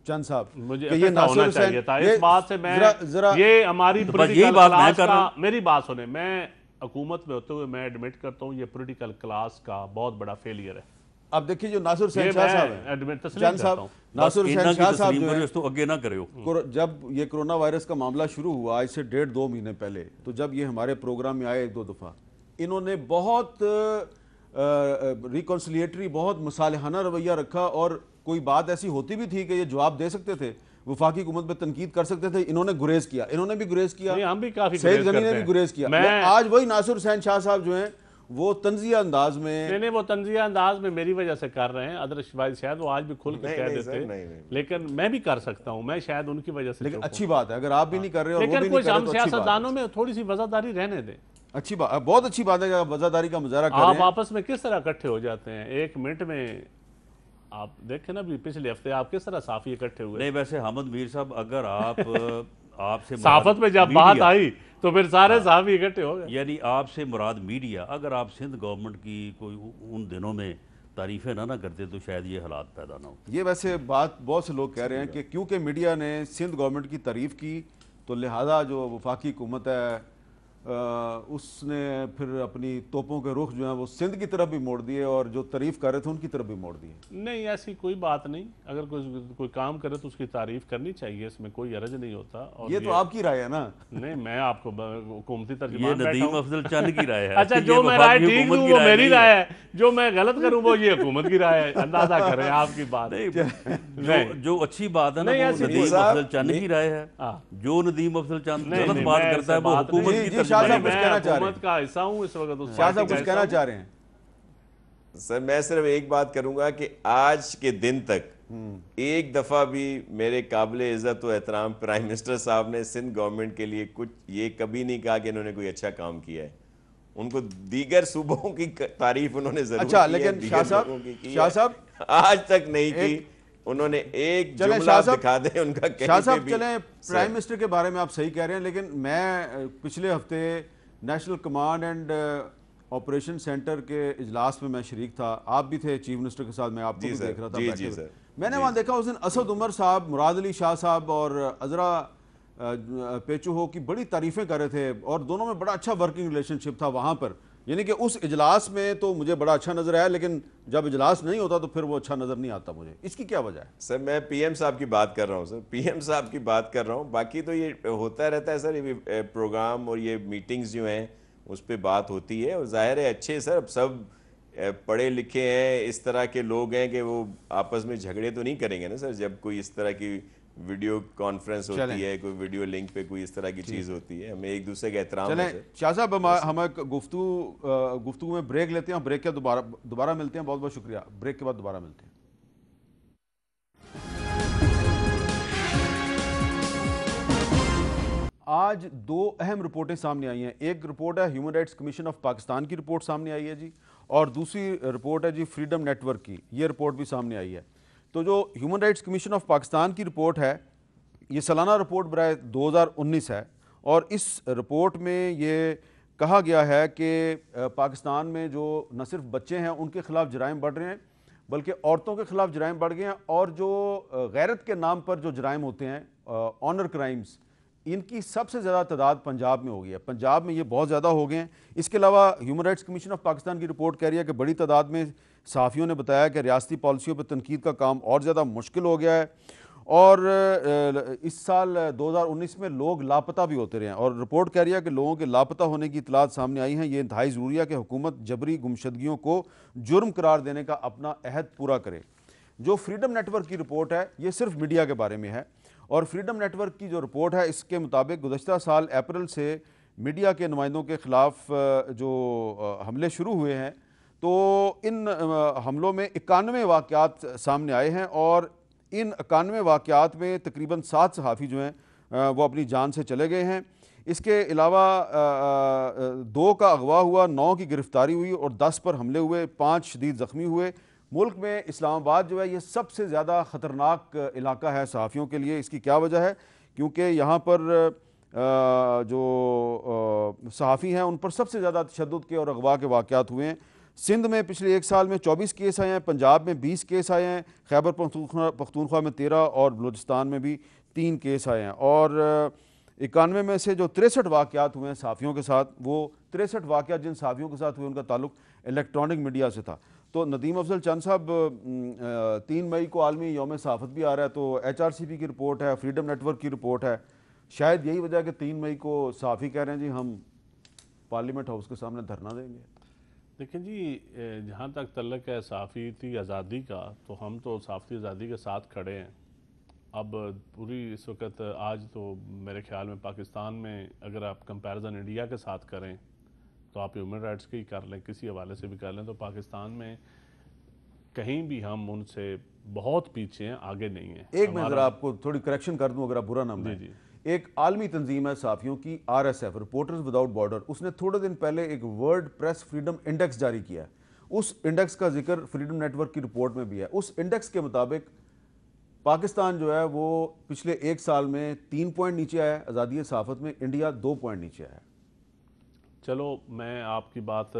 चंद साहब, मुझे कि ये नासिर होना हुसैन, चाहिए था। इस बात से मैं जरा ये हमारी तो बस यही पॉलिटिकल बात मैं क्लास कर रहा का, मेरी बात सुने, मैं हुकूमत में होते हुए मैं एडमिट करता हूँ ये पॉलिटिकल क्लास का बहुत बड़ा फेलियर है। अब देखिए जो नासिर हुसैन ये शाह मैं साहब हैं, एडमिट तस्लीम चंद करता साहब, हूँ। नासिर हुसैन शाह साहब जो है, तो आगे ना करो। जब ये कोरोना वायरस का मामला शुरू हुआ आज से 1.5-2 महीने पहले, तो जब ये हमारे प्रोग्राम में आए 1-2 दफ़ा, इन्होंने बहुत रिकॉन्सिलिएटरी, बहुत मसालहाना रवैया रखा, और कोई बात ऐसी होती भी थी कि ये जवाब दे सकते थे, वफाकी हुकूमत पे तनकीद कर सकते थे, इन्होंने गुरेज किया, इन्होंने भी गुरेज किया, नहीं, हम भी काफी सईद गुरेज गनी ने करते भी हैं। गुरेज किया। मैं आज वही नासिर हुसैन शाह साहब जो हैं वो तंजिया अंदाज में, नहीं, वो तंजिया अंदाज में मेरी वजह से कर रहे हैं, अदरवाइज शायद वो आज भी खुल के कह नहीं सर, देते, नहीं। लेकिन मैं भी कर सकता हूँ, मैं शायद उनकी वजह से लेकिन चुप हूँ। अच्छी बात है अगर आप भी नहीं कर रहे और वो भी लेकिन नहीं कुछ कर रहे हम तो अच्छी बात सियासतदानों है। में थोड़ी सी वजादारी रहने दें। अच्छी बात, बहुत अच्छी बात है कि आप वजादारी का मुजाहरा कर आप रहे हैं। आपस में किस तरह इकट्ठे हो जाते हैं 1 मिनट में? आप देखें ना, भी पिछले हफ्ते आप किस तरह साफी इकट्ठे हुए। नहीं, वैसे हामिद मीर साहब, अगर आपसे साफत में जब बात आई तो फिर सारे साफी इकट्ठे हो गए। यानी आपसे मुराद मीडिया, अगर आप सिंध गवर्नमेंट की कोई उन दिनों में तारीफें ना करते तो शायद ये हालात पैदा ना हो। ये वैसे बात बहुत से लोग कह रहे हैं कि क्योंकि मीडिया ने सिंध गवर्नमेंट की तारीफ की तो लिहाजा जो वफाकी हुकूमत है उसने फिर अपनी तोपों के रुख जो है वो सिंध की तरफ भी मोड़ दिए और जो तारीफ कर रहे थे उनकी तरफ भी मोड़ दिए। नहीं, ऐसी कोई बात नहीं, अगर कोई काम करे तो उसकी तारीफ करनी चाहिए, इसमें कोई हरज नहीं होता। और ये तो आपकी राय है ना। नहीं, मैं आपको हुकूमती ये तर्जुमान बैठा नदीम हूं। अफजल चंद की राय है। अच्छा, ये जो मैं वफाकी राय ठीक हुकूमत दूं की वो राय मेरी नहीं राय है। है, जो मैं गलत करूं वो ये हुकूमत की राय है। अंदाजा करें आपकी बात। जो अच्छी बात है ना नहीं, वो ऐसी नदीम कोई- अफजल चंद की राय है। जो नदीम अफजल चंद गलत बात करता है वो हुकूमत की जी, शाह साहब कुछ मैं कहना चाह रहे हुकूमत हैं। का हिस्सा हूं इस वक्त, उस शाह पार्टी साहब का कुछ हिस्सा कहना हूं। चाह रहे हैं। सर मैं सिर्फ एक बात करूंगा कि आज के दिन तक एक दफा भी मेरे काबिल इज्जत व एहतराम प्राइम मिनिस्टर साहब ने सिंध गवर्नमेंट के लिए कुछ ये कभी नहीं कहा कि इन्होंने कोई अच्छा काम किया है। उनको दीगर सूबों की तारीफ उन्होंने जरूर अच्छा, की है, लेकिन दीगर शाह लोगों की की शाह है। साहब आज तक नहीं की। उन्होंने एक चलें जुमला शाह साहब, दिखा दें उनका कहीं शाह पे साहब भी। चलें, प्राइम मिनिस्टर के बारे में आप सही कह रहे हैं, लेकिन मैं पिछले हफ्ते national command and operation centre के इजलास में मैं शरीक था, आप भी थे चीफ मिनिस्टर के साथ, मैं आपको भी जी सर, देख रहा था जी, बैठे जी हुए। सर, मैंने जी। वहाँ देखा उस दिन असद उमर साहब, मुराद अली शाह साहब और अजरा पेचुहो की बड़ी तारीफें कर रहे थे और दोनों में बड़ा अच्छा वर्किंग रिलेशनशिप था वहाँ पर। यानी कि उस इजलास में तो मुझे बड़ा अच्छा नजर आया, लेकिन जब इजलास नहीं होता तो फिर वो अच्छा नजर नहीं आता मुझे। इसकी क्या वजह है? सर मैं पीएम साहब की बात कर रहा हूँ, सर पीएम साहब की बात कर रहा हूँ। बाकी तो ये होता रहता है सर, ये प्रोग्राम और ये मीटिंग्स जो हैं उस पर बात होती है और जाहिर है अच्छे सर अब सब पढ़े लिखे हैं, इस तरह के लोग हैं कि वो आपस में झगड़े तो नहीं करेंगे ना सर। जब कोई इस तरह की वीडियो कॉन्फ्रेंस होती है, कोई वीडियो लिंक पे कोई इस तरह की चीज़ होती है, हमें एक दूसरे का एहतराम है चलें सर। शाह साहब, हम एक गुफ्तगू में ब्रेक लेते हैं, ब्रेक के दोबारा मिलते हैं। बहुत बहुत शुक्रिया, ब्रेक के बाद दोबारा मिलते हैं। आज दो अहम रिपोर्टें सामने आई हैं। एक रिपोर्ट है human rights commission of Pakistan की रिपोर्ट सामने आई है जी, और दूसरी रिपोर्ट है जी फ्रीडम नेटवर्क की, ये रिपोर्ट भी सामने आई है। तो जो human rights commission of Pakistan की रिपोर्ट है, ये सालाना रिपोर्ट बराए 2019 है, और इस रिपोर्ट में ये कहा गया है कि पाकिस्तान में जो न सिर्फ बच्चे हैं उनके खिलाफ जराइम बढ़ रहे हैं, बल्कि औरतों के खिलाफ जराइम बढ़ गए हैं, और जो गैरत के नाम पर जो जराइम होते हैं, ऑनर क्राइम्स, इनकी सबसे ज़्यादा तादाद पंजाब में हो गई है। पंजाब में ये बहुत ज़्यादा हो गए हैं। इसके अलावा human rights commission of Pakistan की रिपोर्ट कह रही है कि बड़ी तादाद में सहाफ़ियों ने बताया कि रियासती पॉलिसियों पर तनकीद का काम और ज़्यादा मुश्किल हो गया है, और इस साल 2019 में लोग लापता भी होते रहे हैं। और रिपोर्ट कह रही है कि लोगों के लापता होने की इतलात सामने आई हैं। ये इंतहाई ज़रूरी है कि हुकूमत जबरी गुमशदगियों को जुर्म करार देने का अपना अहद पूरा करे। जो फ्रीडम नेटवर्क की रिपोर्ट है ये सिर्फ मीडिया के बारे में है, और फ्रीडम नेटवर्क की जो रिपोर्ट है इसके मुताबिक गुज़श्ता साल अप्रैल से मीडिया के नुमाइंदों के ख़िलाफ़ जो हमले शुरू हुए हैं, तो इन हमलों में 91 वाक़यात सामने आए हैं, और इन 91 वाक़यात में तकरीबन 7 सहाफ़ी जो हैं वो अपनी जान से चले गए हैं। इसके अलावा 2 का अगवा हुआ, 9 की गिरफ़्तारी हुई और 10 पर हमले हुए, 5 शदीद ज़ख्मी हुए। मुल्क में इस्लामाबाद जो है ये सबसे ज़्यादा ख़तरनाक इलाका है सहाफ़ियों के लिए। इसकी क्या वजह है? क्योंकि यहाँ पर जो सहाफ़ी हैं उन पर सबसे ज़्यादा तशद्दुद के और अगवा के वाक़यात हुए हैं। सिंध में पिछले एक साल में 24 केस आए हैं, पंजाब में 20 केस आए हैं, खैबर पख्तूनख्वा में 13 और बलूचिस्तान में भी 3 केस आए हैं। और 91 में से जो 63 वाक़यात हुए हैं सहाफ़ियों के साथ, वो 63 वाक़यात जिन सहाफ़ियों के साथ हुए उनका ताल्लुक इलेक्ट्रॉनिक मीडिया से था। तो नदीम अफजल चंद साहब, 3 मई को आलमी यौम सहाफ़त भी आ रहा है, तो HRCP की रिपोर्ट है, फ्रीडम नेटवर्क की रिपोर्ट है, शायद यही वजह है कि 3 मई को सहाफ़ी कह रहे हैं जी हम पार्लियामेंट हाउस के सामने धरना देंगे। लेकिन जी जहाँ तक तल्लक है सहाफ़ी आज़ादी का, तो हम तो सहाफ़ी आज़ादी के साथ खड़े हैं। अब पूरी इस वक्त आज तो मेरे ख्याल में पाकिस्तान में अगर आप कंपैरिजन इंडिया के साथ करें तो आप ह्यूमन राइट्स की कर लें, किसी हवाले से भी कर लें, तो पाकिस्तान में कहीं भी हम उनसे बहुत पीछे हैं, आगे नहीं हैं। एक मैं ज़रा आपको थोड़ी करेक्शन कर दूं अगर आप बुरा ना मानें। जी। एक आलमी तंजीम है सहाफ़ियों की, RSF, रिपोर्टर्स विदाउट बॉर्डर, उसने थोड़े दिन पहले एक वर्ल्ड प्रेस फ्रीडम इंडेक्स जारी किया है। उस इंडेक्स का जिक्र फ्रीडम नेटवर्क की रिपोर्ट में भी है। उस इंडेक्स के मुताबिक पाकिस्तान जो है वो पिछले एक साल में 3 पॉइंट नीचे आया है आज़ादी सहाफ़त में, इंडिया 2 पॉइंट नीचे आया है। चलो मैं आपकी बात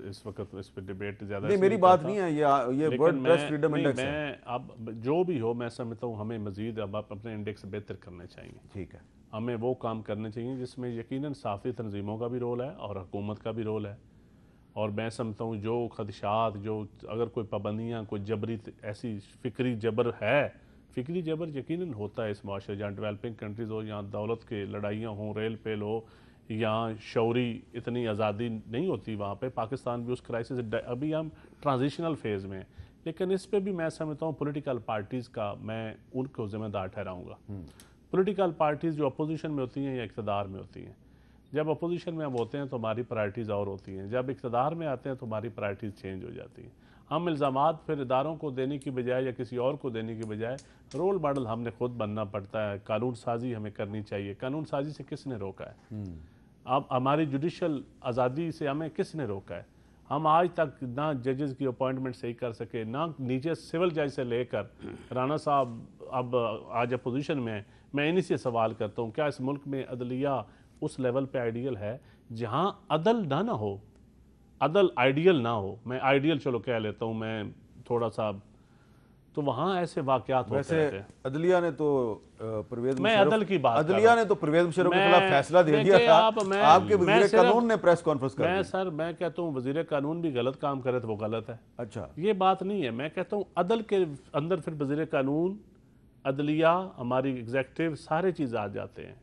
इस वक्त इस पर डिबेट ज़्यादा नहीं, मेरी बात नहीं है, ये वर्ल्ड प्रेस फ्रीडम इंडेक्स है। मैं अब जो भी हो, मैं समझता हूँ हमें मज़ीद अब अपने इंडेक्स बेहतर करने चाहिए। ठीक है, हमें वो काम करने चाहिए जिसमें यकीनन सहाफ़ी तंजीमों का भी रोल है और हुकूमत का भी रोल है। और मैं समझता हूँ जो खदशात, जो अगर कोई पाबंदियाँ, कोई जबरी ऐसी फ़िक्री जबर है, फ़िक्री जबर यकीनन होता है इस माशरे, जहाँ डेवलपिंग कंट्रीज़ हो, यहाँ दौलत के लड़ाइयाँ हों, रेल पेल हो, यहाँ शौरी इतनी आज़ादी नहीं होती वहाँ पे। पाकिस्तान भी उस क्राइसिस, अभी हम ट्रांजिशनल फेज़ में हैं, लेकिन इस पे भी मैं समझता हूँ पॉलिटिकल पार्टीज़ का मैं उनको ज़िम्मेदार ठहराऊँगा। पॉलिटिकल पार्टीज़ जो अपोजिशन में होती हैं या इक़्तिदार में होती हैं, जब अपोजिशन में हम होते हैं तो हमारी प्रायरिटीज़ और होती हैं, जब इक़्तिदार में आते हैं तो हमारी प्रायरिटीज़ चेंज हो जाती हैं। हम इल्ज़ामात फिर इदारों को देने की बजाय या किसी और को देने की बजाय रोल मॉडल हमने खुद बनना पड़ता है। कानून साजी हमें करनी चाहिए। कानून साजी से किसने रोका है? अब हमारी जुडिशल आज़ादी से हमें किसने रोका है? हम आज तक ना जजेस की अपॉइंटमेंट सही कर सके, ना नीचे सिविल जज से लेकर राना साहब अब आज अपोजिशन में है। मैं इन्हीं से सवाल करता हूँ, क्या इस मुल्क में अदलिया उस लेवल पे आइडियल है जहाँ अदल ना हो, अदल आइडियल ना हो? मैं आइडियल चलो कह लेता हूँ मैं थोड़ा सा, तो वहाँ ऐसे वाक़यात होते रहते हैं। अदलिया ने तो परवेज़ मैं मुशर्रफ, अदल की बात अदलिया ने तो परवेज़ मुशर्रफ के खिलाफ फैसला दे दिया था। आपके वज़ीर कानून ने प्रेस कॉन्फ्रेंस कर दी। सर मैं कहता हूँ वज़ीर कानून भी गलत काम करे तो वो गलत है। अच्छा, ये बात नहीं है। मैं कहता हूँ अदल के अंदर फिर वज़ीर कानून, अदलिया, हमारी एग्जेक्टिव, सारे चीज़ आ जाते हैं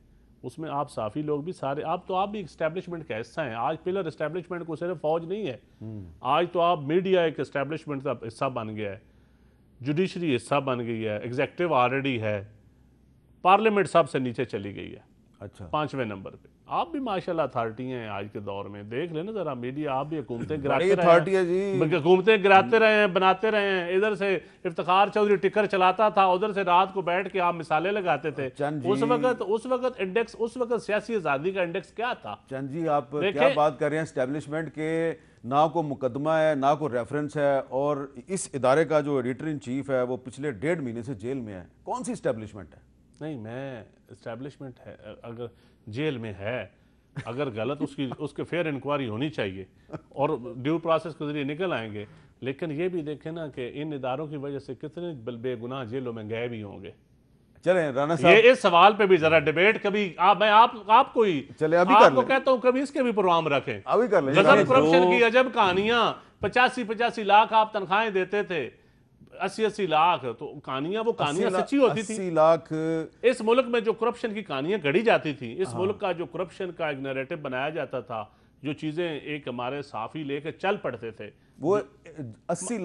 उसमें। आप साफ़ी लोग भी सारे, आप भी इस्टेब्लिशमेंट का हिस्सा हैं। आज पिलर इस्टेब्लिशमेंट को सिर्फ फौज नहीं है, आज तो आप मीडिया एक इस्टेब्लिशमेंट का हिस्सा बन गया है, जुडिशरी हिस्सा बन गई है, एग्जेक्टिव ऑलरेडी है, पार्लियामेंट सबसे नीचे चली गई है। अच्छा, 5वें नंबर पे आप भी माशाल्लाह अथॉरिटी हैं आज के दौर में। देख लेना जरा मीडिया, आप भी हुकूमतें गिराते रहे हैं, बनाते रहे हैं। इधर से इफ्तिखार चौधरी टिकर चलाता था, उधर से रात को बैठ के आप मिसालें लगाते थे। उस वक्त इंडेक्स, उस वक्त सियासी आज़ादी का इंडेक्स क्या था? चंद जी आप क्या बात कर रहे हैं? एस्टेब्लिशमेंट के ना को मुकदमा है, ना को रेफरेंस है, और इस इदारे का जो एडिटर इन चीफ है वो पिछले 1.5 महीने से जेल में है। कौन सी इस्टेब्लिशमेंट है? नहीं, मैं इस्टेब्लिशमेंट है अगर जेल में है, अगर गलत उसके फेयर इंक्वायरी होनी चाहिए और ड्यू प्रोसेस के जरिए निकल आएंगे। लेकिन ये भी देखें ना कि इन इदारों की वजह से कितने बेगुनाह जेलों में गए भी होंगे। चले राना साहब, ये इस सवाल पे भी जरा डिबेट कभी मैं आपको ही चले अभी आपको कहता हूँ कभी इसके भी प्रोग्राम रखें। अभी कर लें। गजब करप्शन की अजब कहानियां, 85-85 लाख आप तनख्वाहें देते थे, 80-80 लाख, तो कहानियां, वो कहानियां सच्ची होती थी। 80 लाख इस मुल्क में जो करप्शन की कहानियां गढ़ी जाती थी, इस मुल्क का जो करप्शन का एक नैरेटिव बनाया जाता था, जो चीजें एक हमारे साफी लेके चल पड़ते थे, वो 80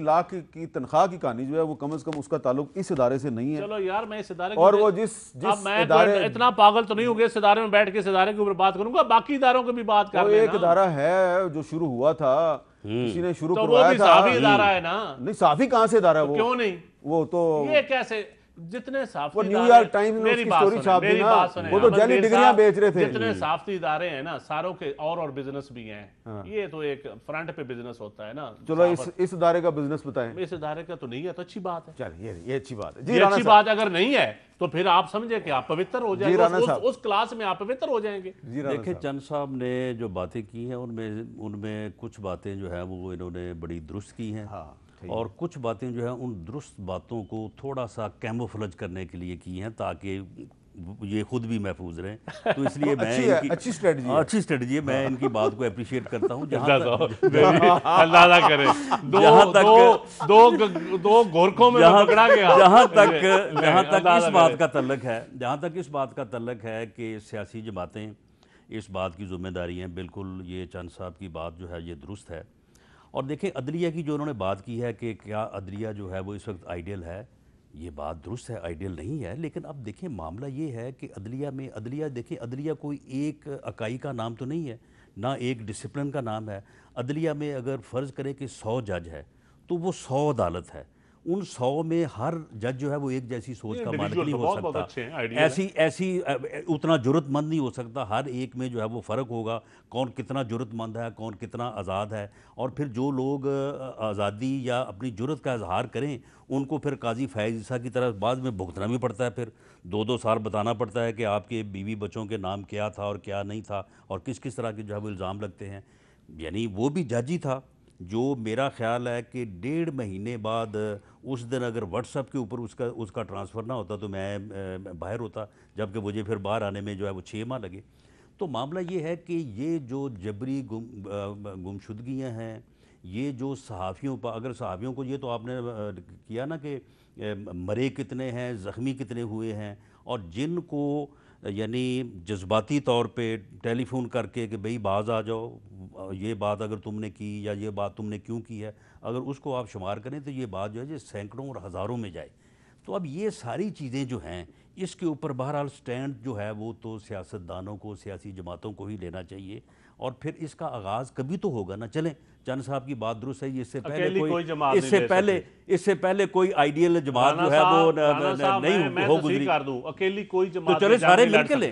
लाख की तनख्वाह की कहानी जो है वो कम से कम उसका ताल्लुक इस इदारे से नहीं है। चलो यार, मैं इस इदारे और वो जिस इदारे, इतना पागल तो नहीं हो गया इस इदारे में बैठ के इस इदारे के ऊपर बात करूंगा, बाकी इदारों की भी बात कर लेना। एक इदारा है जो शुरू हुआ था, किसी ने शुरू तो करवाया वो भी था। साफी इदारा है ना? नहीं, साफी कहां से इदारा है वो? क्यों नहीं? वो तो ये कैसे जितने साफ वो न्यूयॉर्क टाइम्स ने उसकी स्टोरी छाप दी ना, वो तो जाली डिग्रियां बेच रहे थे। जितने साफ्ती इदारे हैं ना, सारों के और बिजनेस भी हैं। ये तो एक फ्रंट पे बिजनेस होता है ना। चलो इस इदारे का बिजनेस बताएं। इस इदारे का तो नहीं है, तो अच्छी बात है। चलिए ये अच्छी बात है ये अच्छी बात अगर नहीं है तो फिर आप समझे कि आप पवित्र हो जाएंगे, उस क्लास में आप पवित्र हो जाएंगे। देखिए चंद साहब ने जो बातें की हैं उनमें कुछ बातें जो है वो इन्होंने बड़ी दुरुस्त की हैं। और कुछ बातें जो है उन दुरुस्त बातों को थोड़ा सा कैमोफ्लेज करने के लिए की हैं ताकि ये खुद भी महफूज रहें। तो इसलिए मैं इनकी अच्छी स्ट्रेटजी है, मैं इनकी बात को अप्रिशिएट करता हूँ। अंदाजा करें दो गोरखों में पकड़ा गया। जहाँ तक इस बात का तल्लक है कि सियासी जमातें इस बात की जिम्मेदारी हैं, बिल्कुल ये चंद साहब की बात जो है ये दुरुस्त है। और देखें अदलिया की जो उन्होंने बात की है कि क्या अदलिया जो है वो इस वक्त आइडियल है, ये बात दुरुस्त है, आइडियल नहीं है। लेकिन अब देखें मामला ये है कि अदलिया कोई एक इकाई का नाम तो नहीं है, ना एक डिसिप्लिन का नाम है। अदलिया में अगर फ़र्ज़ करें कि 100 जज है तो वो 100 अदालत है। उन 100 में हर जज जो है वो एक जैसी सोच का मालिक नहीं हो सकता। ऐसी उतना जुर्रतमंद नहीं हो सकता। हर एक में जो है वो फ़र्क होगा, कौन कितना जुर्रतमंद है, कौन कितना आज़ाद है। और फिर जो लोग आज़ादी या अपनी जुर्रत का इजहार करें उनको फिर काजी फैज़ ईसा की तरह बाद में भुगतना भी पड़ता है। फिर 2-2 साल बताना पड़ता है कि आपके बीवी बच्चों के नाम क्या था और क्या नहीं था और किस किस तरह के जो है वो इल्ज़ाम लगते हैं। यानी वो भी जज ही था जो मेरा ख्याल है कि 1.5 महीने बाद उस दिन अगर व्हाट्सएप के ऊपर उसका ट्रांसफ़र ना होता तो मैं बाहर होता, जबकि मुझे फिर बाहर आने में जो है वो 6 माह लगे। तो मामला ये है कि ये जो जबरी गुमशुदगियाँ हैं, ये जो सहाफ़ियों पर, अगर सहाफ़ियों को ये तो आपने किया ना कि मरे कितने हैं, ज़ख्मी कितने हुए हैं, और जिनको यानी जज्बाती तौर पे टेलीफोन करके कि भाई बाज आ जाओ, ये बात अगर तुमने की या ये बात तुमने क्यों की है, अगर उसको आप शुमार करें तो ये बात जो है ये सैकड़ों और हज़ारों में जाए। तो अब ये सारी चीज़ें जो हैं इसके ऊपर बहरहाल स्टैंड जो है वो तो सियासतदानों को, सियासी जमातों को ही लेना चाहिए। और फिर इसका आगाज़ कभी तो होगा ना। चलें चंद साहब की बात दुरुस्त है, इससे पहले कोई आइडियल जमात जो है वो नहीं हो गुजरी। अकेली कोई जमात, तो चले सारे मिलकर ले,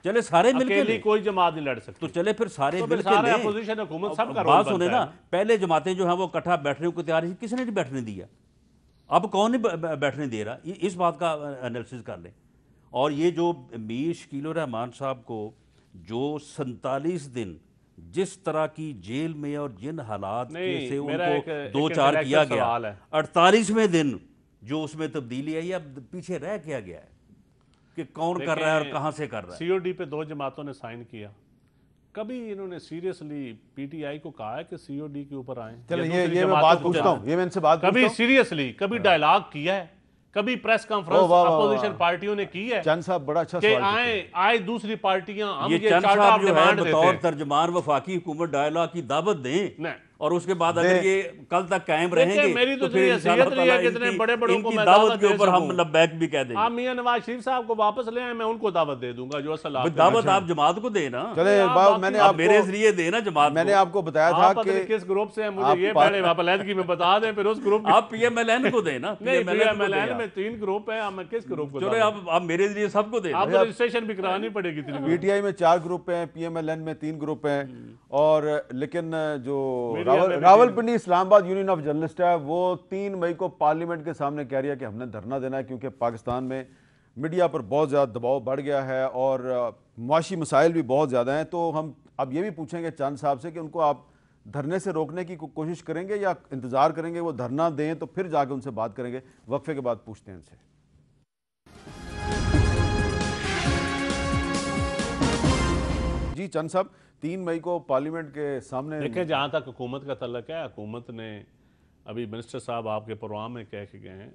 चले सारे मिलकर कोई जमात नहीं लड़ सकती। तो चले फिर सारे मिलकर ले। अपोजिशन हुकूमत सबका रोल बात सुने ना, पहले जमातें जो है वो इकट्ठा बैठने को तैयार थी, किसने नहीं बैठने दिया, अब कौन नहीं बैठने दे रहा, इस बात का एनालिसिस कर लें। और ये जो मीर शकील रहमान साहब को जो 47 दिन जिस तरह की जेल में और जिन हालात से उनको 2-4 किया गया, 48वें दिन जो उसमें तब्दीली आई, अब पीछे रह क्या गया है कि कौन कर रहा है और कहां से कर रहा है। सीओडी पे 2 जमातों ने साइन किया, कभी इन्होंने सीरियसली पीटीआई को कहा है कि सीओडी के ऊपर आए? चलिए ये मैं बात पूछता हूं, ये मैं इनसे बात कभी सीरियसली कभी डायलॉग किया है, कभी प्रेस कॉन्फ्रेंस अपोजिशन पार्टियों ने की है? चंद साहब बड़ा अच्छा सवाल आए दूसरी पार्टियां, हम ये चंद साहब जो है बतौर तर्जमान वफाकी हुकूमत डायलॉग की दावत दें और उसके बाद अगर ये कल तक कायम रहेंगे मेरी तो फिर हैसियत नहीं है कितने बड़े बड़ों को मैं दावत के ऊपर हम लब्बैक भी कह देंगे। आप मियां नवाज शरीफ साहब को वापस ले आए, मैं उनको दावत दे दूंगा जो असल दावत आप जमात को देना। चले मैंने आप मेरे जरिए देना जमात, मैंने आपको बताया था कि किस ग्रुप से है, मुझे ये पहले वापलैदगी में बता दें, फिर उस ग्रुप आप पीएमएलएन को देना। पीएमएलएन में 3 ग्रुप है, मैं किस ग्रुप को? चलो आप मेरे जरिए सबको देना, आप रजिस्ट्रेशन भी करानी पड़ेगी। पीटीआई में 4 ग्रुप हैं, पीएमएलएन में 3 ग्रुप हैं, और लेकिन जो Rawalpindi Islamabad union of journalist है वो 3 मई को पार्लियामेंट के सामने कह रही है कि हमने धरना देना है, क्योंकि पाकिस्तान में मीडिया पर बहुत ज़्यादा दबाव बढ़ गया है और मुआशी मसाइल भी बहुत ज़्यादा हैं। तो हम अब ये भी पूछेंगे चंद साहब से कि उनको आप धरने से रोकने की कोशिश करेंगे या इंतज़ार करेंगे वो धरना दें तो फिर जाके उनसे बात करेंगे? वक्फे के बाद पूछते हैं उनसे। जी चंद साहब, 3 मई को पार्लियामेंट के सामने देखिए, जहाँ तक हुकूमत का तल्लक है, हुकूमत ने अभी मिनिस्टर साहब आपके प्रोग्राम में कह के गए हैं,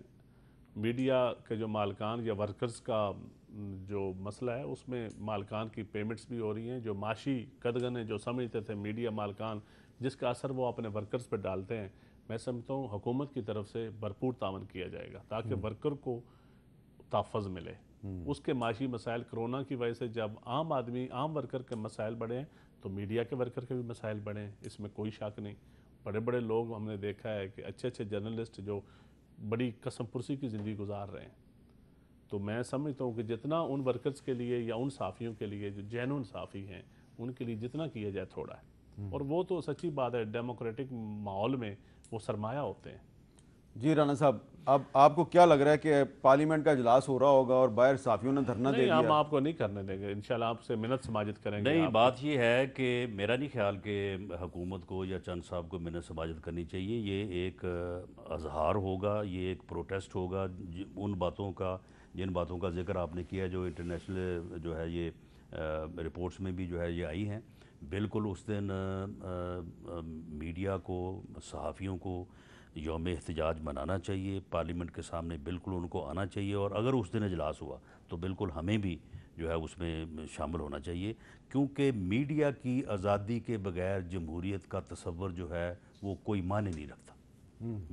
मीडिया के जो मालकान या वर्कर्स का जो मसला है उसमें मालकान की पेमेंट्स भी हो रही हैं, जो माशी कदगने जो समझते थे मीडिया मालकान जिसका असर वो अपने वर्कर्स पर डालते हैं, मैं समझता हूँ हुकूमत की तरफ से भरपूर तावन किया जाएगा ताकि वर्कर को तहफ़्फ़ुज़ मिले। उसके माशी मसाइल कोरोना की वजह से जब आम आदमी, आम वर्कर के मसाइल बढ़े हैं तो मीडिया के वर्कर के भी मसाइल बढ़े हैं, इसमें कोई शक नहीं। बड़े बड़े लोग हमने देखा है कि अच्छे अच्छे जर्नलिस्ट जो बड़ी कसम पुरसी की ज़िंदगी गुजार रहे हैं, तो मैं समझता हूँ कि जितना उन वर्कर्स के लिए या उन साफ़ियों के लिए जो जेन्युइन साफ़ी हैं उनके लिए जितना किया जाए थोड़ा है, और वो तो सच्ची बात है, डेमोक्रेटिक माहौल में वो सरमाया होते हैं। जी राना साहब, अब आपको क्या लग रहा है कि पार्लियामेंट का इजलास हो रहा होगा और बाहर साफियों ने धरना दे नहीं, दिया? हम आपको नहीं करने देंगे, इंशाल्लाह आपसे मिन्नत समाजत करेंगे। नहीं, बात ये है कि मेरा नहीं ख्याल कि हुकूमत को या चंद साहब को मिन्नत समाजत करनी चाहिए। ये एक अजहार होगा, ये एक प्रोटेस्ट होगा उन बातों का, जिन बातों का जिक्र आपने किया, जो इंटरनेशनल जो है ये रिपोर्ट्स में भी जो है ये आई हैं। बिल्कुल उस दिन मीडिया को, सहाफ़ियों को यौम एहतजाज मनाना चाहिए, पार्लियामेंट के सामने बिल्कुल उनको आना चाहिए, और अगर उस दिन इजलास हुआ तो बिल्कुल हमें भी जो है उसमें शामिल होना चाहिए, क्योंकि मीडिया की आज़ादी के बगैर जमहूरियत का तसव्वुर जो है वो कोई मायने नहीं रखता।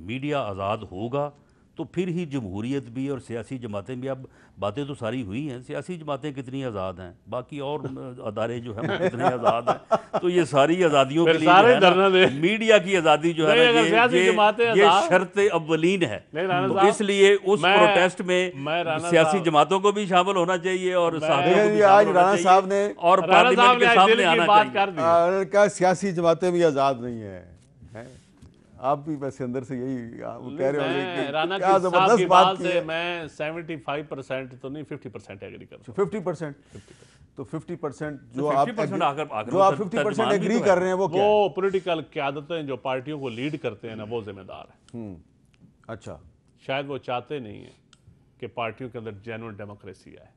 मीडिया आज़ाद होगा तो फिर ही जमहूरियत भी और सियासी जमातें भी। अब बातें तो सारी हुई हैं, सियासी जमातें कितनी आज़ाद हैं, बाकी और अदारे जो हैं वो कितने आज़ाद हैं, तो ये सारी आज़ादियों के लिए जो है ना, मीडिया की आज़ादी जो है ना ये शर्त अव्वलीन है। तो इसलिए उस प्रोटेस्ट में सियासी जमातों को भी शामिल होना चाहिए और आज राणा साहब ने और पार्लियामेंट के सामने आना चाहिए। सियासी जमातें भी आज़ाद नहीं है। आप भी वैसे अंदर से यही कह रहे होंगे कि राना क्या जबरदस्त बात की है। मैं 75% तो नहीं 50% एग्री करता हूं। 50%, तो 50% जो तो आप 50% एग्री कर रहे हैं वो क्या है? वो पॉलिटिकल क़यादतें जो पार्टियों को लीड करते हैं ना, वो जिम्मेदार है। अच्छा, शायद वो चाहते नहीं है कि पार्टियों के अंदर जेन्युइन डेमोक्रेसी आए।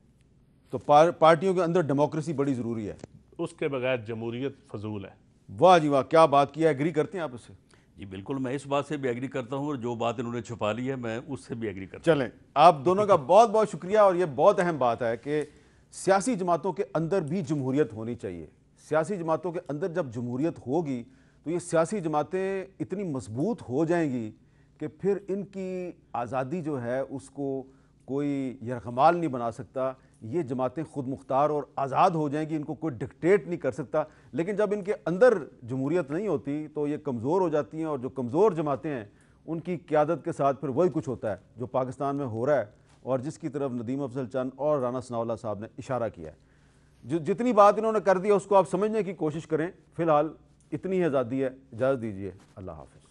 तो पार्टियों के अंदर डेमोक्रेसी बड़ी ज़रूरी है, उसके बगैर जमहूरियत फजूल है। वाह जी वाह, क्या बात की है। एग्री करते हैं आप उससे? जी बिल्कुल, मैं इस बात से भी एग्री करता हूँ, और जो बात इन्होंने छुपा ली है मैं उससे भी एग्री करता हूँ। चलें, आप दोनों का बहुत बहुत शुक्रिया। और ये बहुत अहम बात है कि सियासी जमातों के अंदर भी जमहूरियत होनी चाहिए। सियासी जमातों के अंदर जब जमहूरियत होगी तो ये सियासी जमातें इतनी मजबूत हो जाएंगी कि फिर इनकी आज़ादी जो है उसको कोई यरगमाल नहीं बना सकता। ये जमातें खुद मुख्तार और आज़ाद हो जाएंगी, इनको कोई डिक्टेट नहीं कर सकता। लेकिन जब इनके अंदर जमहूरियत नहीं होती तो ये कमज़ोर हो जाती हैं, और जो कमज़ोर जमातें हैं उनकी क़यादत के साथ फिर वही कुछ होता है जो पाकिस्तान में हो रहा है, और जिसकी तरफ नदीम अफजल चंद और राना सनाउल्लाह साहब ने इशारा किया है। जो जितनी बात इन्होंने कर दी है उसको आप समझने की कोशिश करें। फ़िलहाल इतनी ही आज़ादी है, इजाज़त दीजिए, अल्लाह हाफ़िज़।